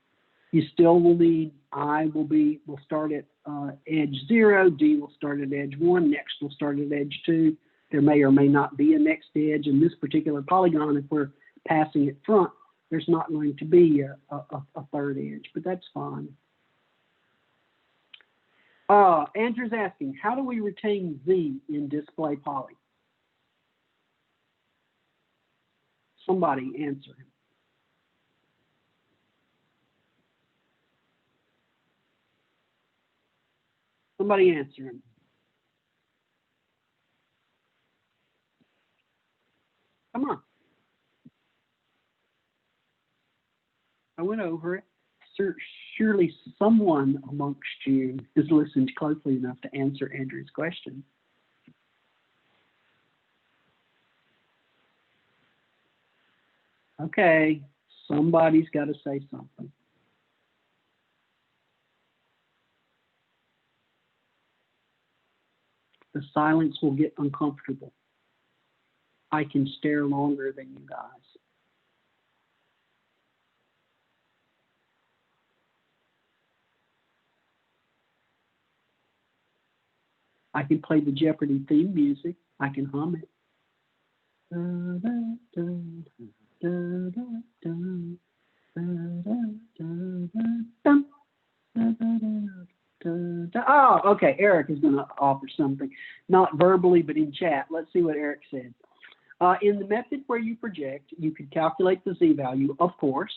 You still will need, will start at edge 0, D will start at edge 1, next will start at edge 2. There may or may not be a next edge. In this particular polygon, if we're passing it front, there's not going to be a third edge, but that's fine. Andrew's asking, how do we retain Z in display poly? Somebody answer him. Somebody answer him. Come on. I went over it. Surely someone amongst you has listened closely enough to answer Andrew's question. Okay, somebody's got to say something. The silence will get uncomfortable. I can stare longer than you guys. I can play the Jeopardy theme music. I can hum it. Oh, okay. Eric is going to offer something, not verbally, but in chat. Let's see what Eric said. In the method where you project, you could calculate the z-value, of course.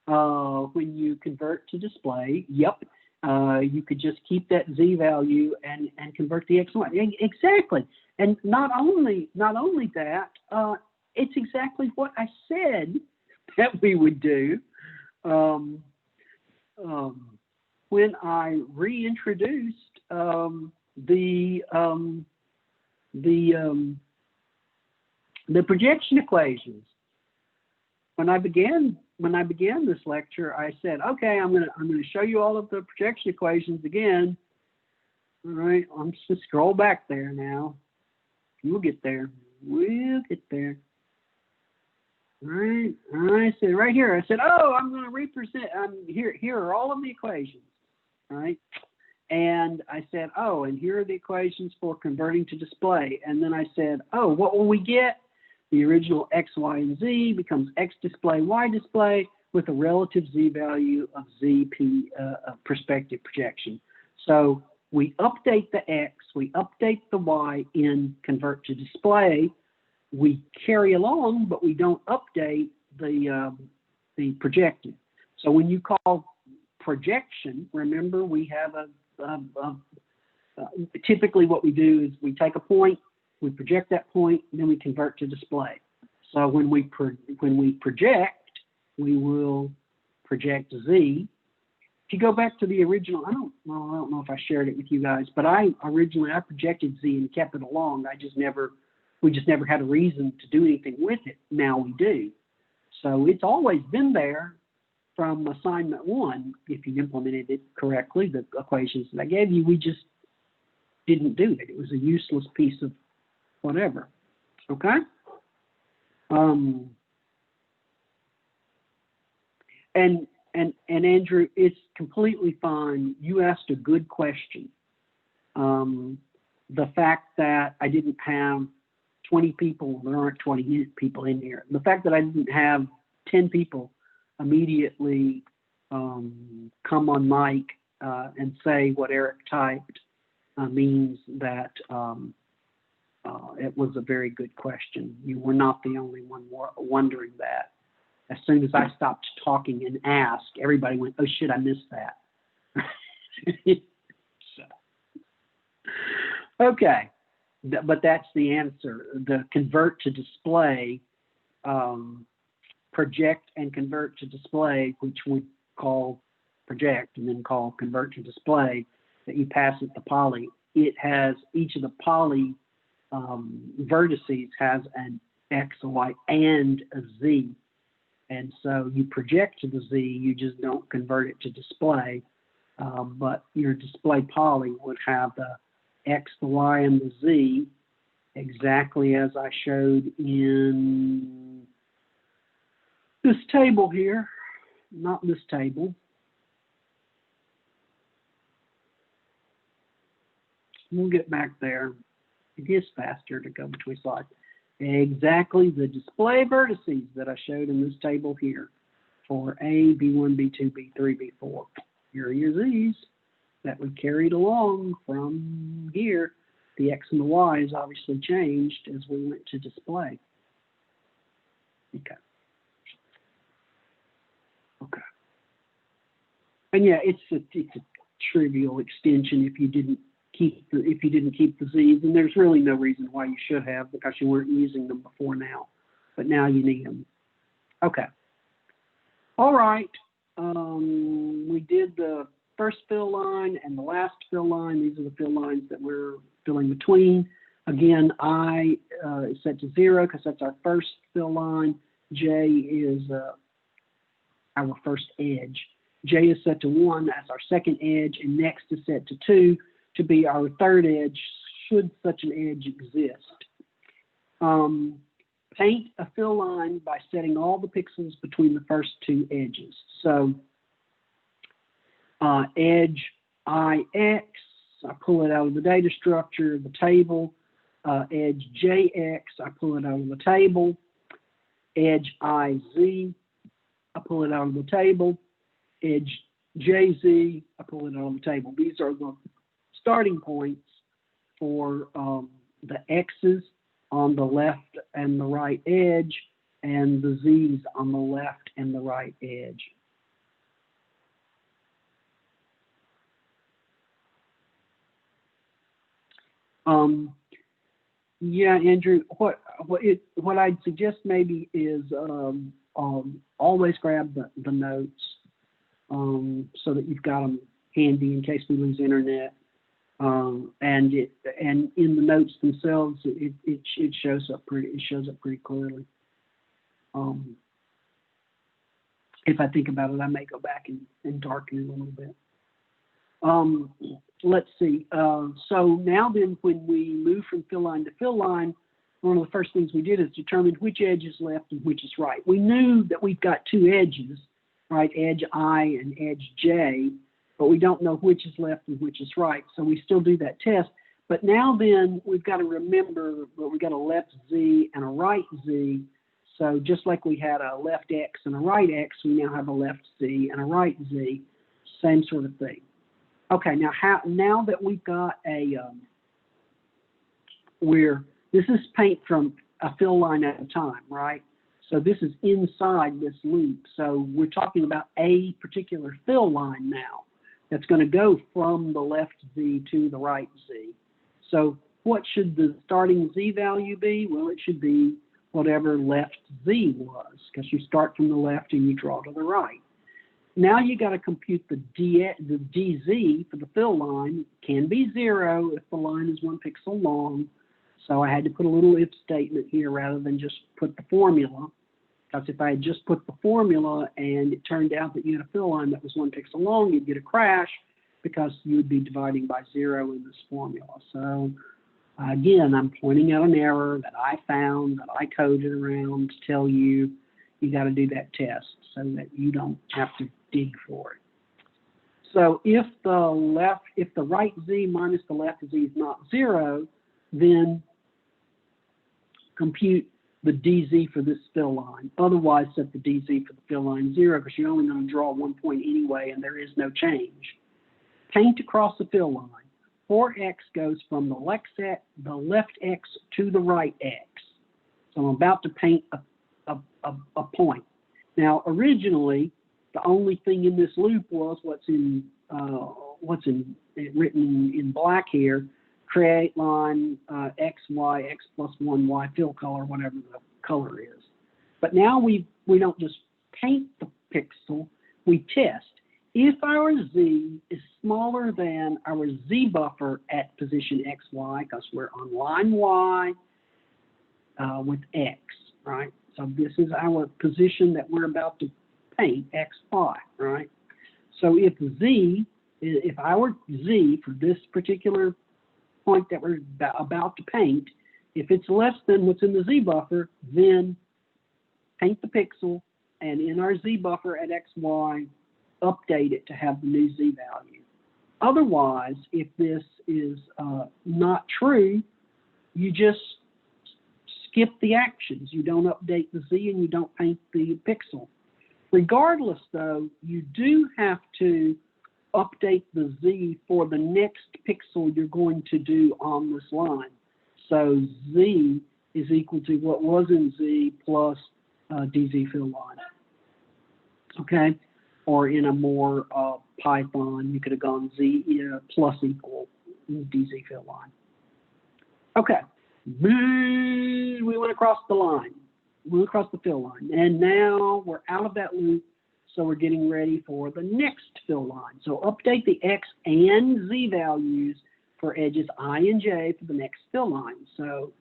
When you convert to display, yep, you could just keep that z-value and convert the x and y. Exactly. And not only that, it's exactly what I said that we would do when I reintroduced the projection equations. When I began this lecture, I said, okay, I'm gonna show you all of the projection equations again. All right, I'm just gonna scroll back there now. We'll get there. We'll get there. All right, I said right here. I said, oh, I'm going to represent. Here are all of the equations. All right, and I said, oh, and here are the equations for converting to display. And then I said, oh, what will we get? The original x, y, and z becomes x display, y display with a relative z value of zp perspective projection. So we update the x, we update the y in convert to display. We carry along, but we don't update the projected. So when you call projection, remember we have typically what we do is we take a point, we project that point, and then we convert to display. So when we project, we will project z. If you go back to the original, I don't know if I shared it with you guys, but originally I projected z and kept it along. We just never had a reason to do anything with it. Now we do. So it's always been there from assignment 1. If you implemented it correctly, the equations that I gave you, we just didn't do it. It was a useless piece of whatever. Okay? And Andrew, it's completely fine. You asked a good question. The fact that I didn't have 20 people, there aren't 20 people in here. The fact that I didn't have 10 people immediately come on mic and say what Eric typed means that it was a very good question. You were not the only one wondering that. As soon as I stopped talking and asked, everybody went, oh shit, I missed that. Okay. But that's the answer. The convert to display, project and convert to display, which we call project and then call convert to display, that you pass it to poly. It has, each of the poly vertices has an x, a y, and a z. And so you project to the z, you just don't convert it to display. But your display poly would have the x, the y, and the z exactly as I showed in this table here, not this table. We'll get back there. It is faster to go between slides. Exactly the display vertices that I showed in this table here for A, B1, B2, B3, B4. Here are your z's that we carried along from here. The x and the y is obviously changed as we went to display. Okay. Okay. And yeah, it's a trivial extension if you didn't keep the z's, and there's really no reason why you should have, because you weren't using them before now, but now you need them. Okay. All right. We did the first fill line and the last fill line. These are the fill lines that we're filling between. Again, I is set to 0 because that's our first fill line. J is our first edge. J is set to 1, that's our second edge, and next is set to 2 to be our third edge, should such an edge exist. Paint a fill line by setting all the pixels between the first 2 edges. So edge IX I pull it out of the data structure, the table. Edge JX, I pull it out of the table. Edge IZ, I pull it out of the table. Edge JZ, I pull it out of the table. These are the starting points for the X's on the left and the right edge, and the Z's on the left and the right edge. Yeah, Andrew, what I'd suggest maybe is always grab the notes so that you've got them handy in case we lose internet. And in the notes themselves, it shows up pretty clearly. If I think about it, I may go back and darken it a little bit. Let's see. So now then, when we move from fill line to fill line, one of the first things we did is determine which edge is left and which is right. We knew that we've got two edges, right? Edge I and edge J, but we don't know which is left and which is right. So we still do that test. But now then, we've got to remember that we've got a left Z and a right Z. So just like we had a left X and a right X, we now have a left Z and a right Z. Same sort of thing. Okay, now that we've got this is paint from a fill line at a time, right? So this is inside this loop. So we're talking about a particular fill line now that's going to go from the left Z to the right Z. So what should the starting Z value be? Well, it should be whatever left Z was, because you start from the left and you draw to the right. Now you got to compute the DZ for the fill line. It can be 0 if the line is 1 pixel long. So I had to put a little if statement here rather than just put the formula. Because if I had just put the formula and it turned out that you had a fill line that was 1 pixel long, you'd get a crash because you would be dividing by 0 in this formula. So again, I'm pointing out an error that I found, that I coded around to tell you got to do that test so that you don't have to dig for it. So if the right Z minus the left Z is not 0, then compute the DZ for this fill line. Otherwise, set the DZ for the fill line 0 because you're only going to draw 1 point anyway and there is no change. Paint across the fill line. 4X goes from the left X to the right X. So I'm about to paint a point. Now, originally, the only thing in this loop was what's written in black here. Create line X, Y, X plus 1, Y, fill color, whatever the color is. But now we don't just paint the pixel, we test. If our Z is smaller than our Z buffer at position X, Y, because we're on line Y with X, right? So this is our position that we're about to paint, X, Y, right? So if our Z for this particular point that we're about to paint, if it's less than what's in the Z buffer, then paint the pixel, and in our Z buffer at X, Y, update it to have the new Z value. Otherwise, if this is not true, you just skip the actions. You don't update the Z and you don't paint the pixel. Regardless, though, you do have to update the Z for the next pixel you're going to do on this line. So Z is equal to what was in Z plus DZ fill line. Okay? Or in a more Python, you could have gone Z plus equal DZ fill line. Okay. We went across the line. We went across the fill line. And now we're out of that loop. So we're getting ready for the next fill line. So update the X and Z values for edges I and J for the next fill line. So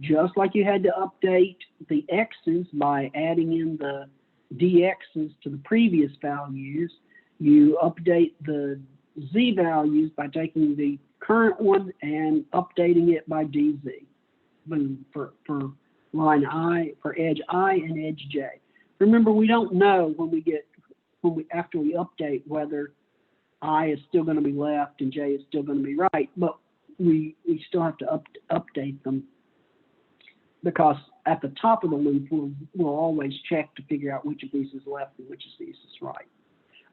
just like you had to update the X's by adding in the DX's to the previous values, you update the Z values by taking the current one and updating it by DZ. Boom, for line I, for edge I and edge J. Remember, we don't know after we update whether I is still going to be left and J is still going to be right, but we still have to update them, because at the top of the loop, we'll always check to figure out which of these is left and which of these is right.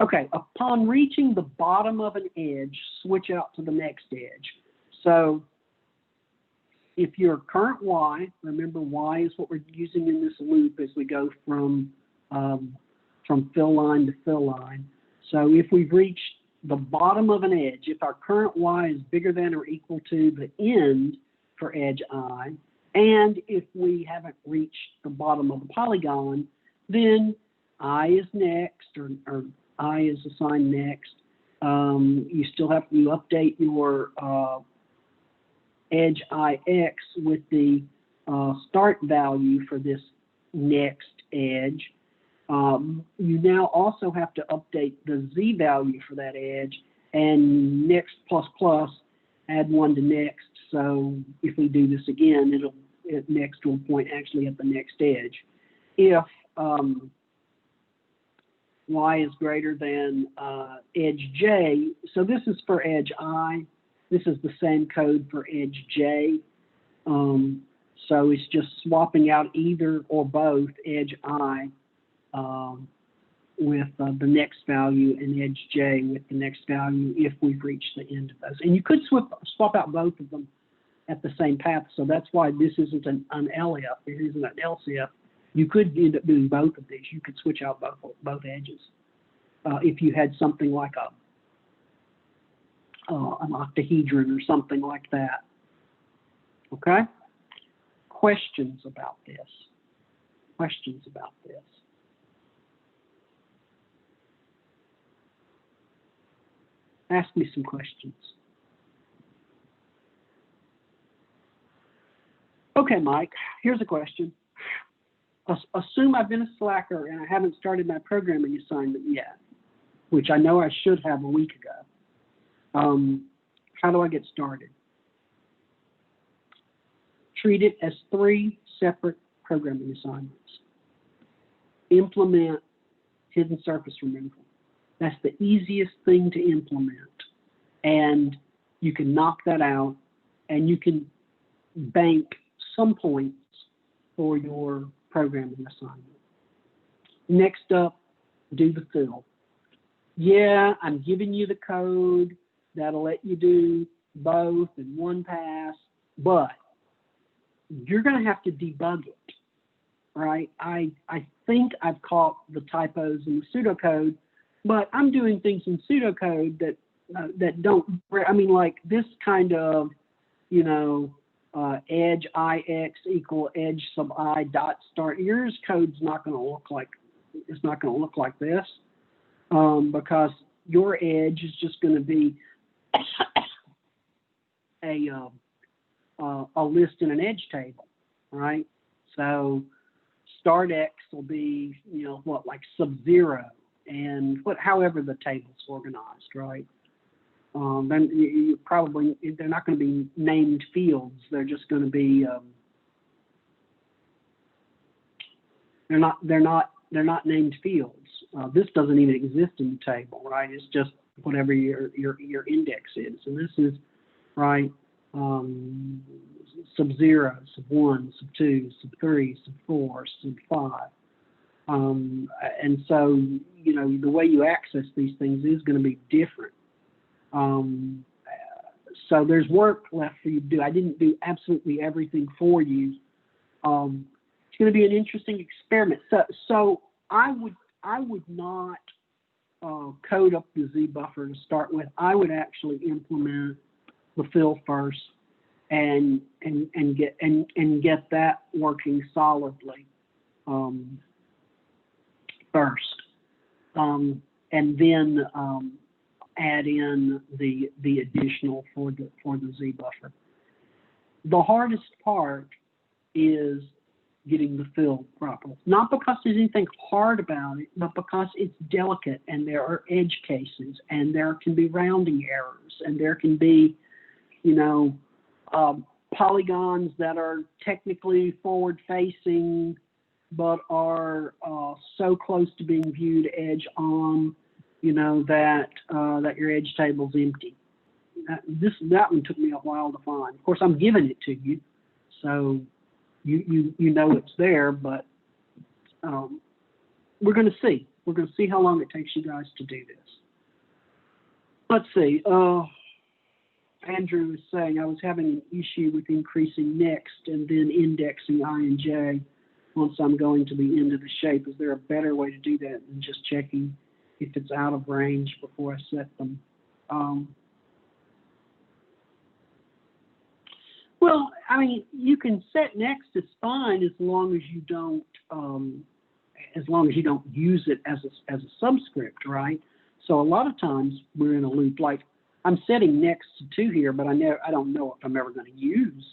Okay, upon reaching the bottom of an edge, switch out to the next edge. So if your current Y, remember Y is what we're using in this loop as we go from fill line to fill line. So if we've reached the bottom of an edge, if our current Y is bigger than or equal to the end for edge I, and if we haven't reached the bottom of the polygon, then I is next, or I is assigned next. You still have to update your edge IX with the start value for this next edge. You now also have to update the Z value for that edge, and next plus plus, add 1 to next. So if we do this again, next will point actually at the next edge. If Y is greater than edge J, so this is for edge I. This is the same code for edge J. So it's just swapping out either or both edge I with the next value and edge J with the next value if we've reached the end of those. And you could swap out both of them at the same path. So that's why this isn't an LF. It isn't an LCF. You could end up doing both of these. You could switch out both edges if you had something like an octahedron or something like that. Okay? Questions about this? Questions about this? Ask me some questions. Okay, Mike, here's a question. Assume I've been a slacker and I haven't started my programming assignment yet, which I know I should have a week ago. How do I get started? Treat it as 3 separate programming assignments. Implement hidden surface removal. That's the easiest thing to implement. And you can knock that out, and you can bank some points for your programming assignment. Next up, do the fill. Yeah, I'm giving you the code that'll let you do both in one pass, but you're going to have to debug it, right? I think I've caught the typos in the pseudocode, but I'm doing things in pseudocode that don't, I mean, like this kind of, you know, edge IX equal edge sub I dot start. Yours code's not going to look like, it's not going to look like this because your edge is just going to be a list in an edge table, right? So start X will be, you know, what, like sub-0 and however the table's organized, right? Then you probably, they're not going to be named fields. They're just going to be, they're not named fields. This doesn't even exist in the table, right? It's just whatever your index is. And this is, right, sub-0, sub-1, sub-2, sub-3, sub-4, sub-5. And so, you know, the way you access these things is going to be different. So there's work left for you to do. I didn't do absolutely everything for you. It's going to be an interesting experiment. So I would not code up the Z buffer to start with. I would actually implement the fill first and get that working solidly first, and then add in the additional for the Z buffer. The hardest part is getting the fill properly. Not because there's anything hard about it, but because it's delicate and there are edge cases and there can be rounding errors and there can be, you know, polygons that are technically forward facing but are so close to being viewed edge on you know, that that your edge table's empty. That one took me a while to find. Of course, I'm giving it to you, so you know it's there. But we're going to see. We're going to see how long it takes you guys to do this. Let's see. Andrew was saying I was having an issue with increasing next and then indexing I and J once I'm going to the end of the shape. Is there a better way to do that than just checking if it's out of range before I set them? Well, I mean, you can set next is fine as long as you don't use it as a subscript, right? So a lot of times we're in a loop. Like I'm setting next to 2 here, but I don't know if I'm ever going to use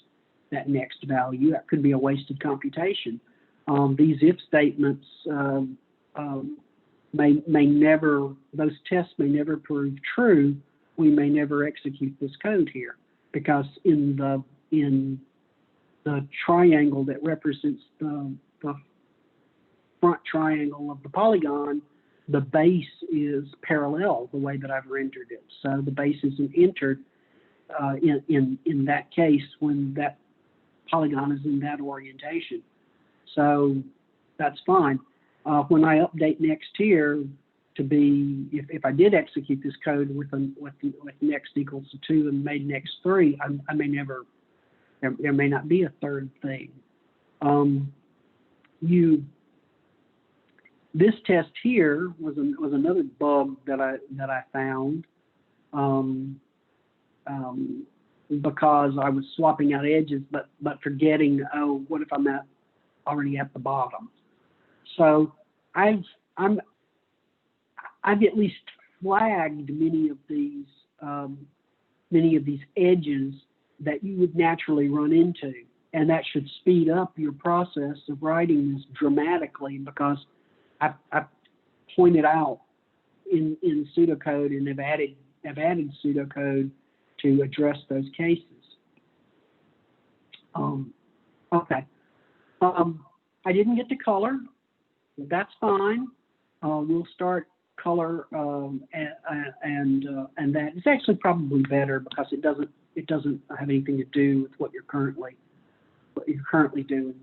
that next value. That could be a wasted computation. These if statements may never, those tests may never prove true. We may never execute this code here because in the triangle that represents the front triangle of the polygon, the base is parallel the way that I've rendered it. So the base isn't entered in that case when that polygon is in that orientation. So that's fine. When I update next here to be, if I did execute this code with next equals to 2 and made next 3, I may never, there may not be a third thing. This test here was another bug that I found because I was swapping out edges, but forgetting, oh, what if I'm already at the bottom? So I've at least flagged many of these edges that you would naturally run into, and that should speed up your process of writing this dramatically because I've pointed out in pseudocode and have added pseudocode to address those cases. Okay. I didn't get to color. That's fine. We'll start color and that. It's actually probably better because it doesn't have anything to do with what you're currently doing.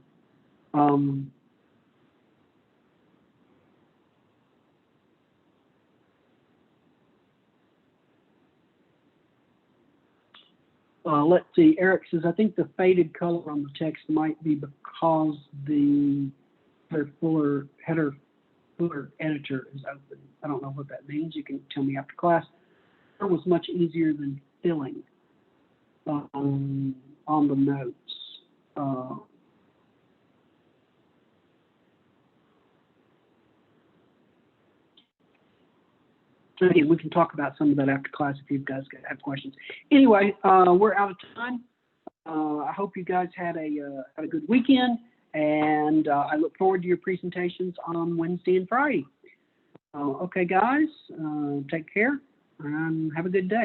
Let's see. Eric says, I think the faded color on the text might be because the header footer editor is open. I don't know what that means. You can tell me after class. It was much easier than filling on the notes. Again, we can talk about some of that after class if you guys have questions. Anyway, we're out of time. I hope you guys had a good weekend, and I look forward to your presentations on Wednesday and Friday. Okay, guys, take care and have a good day.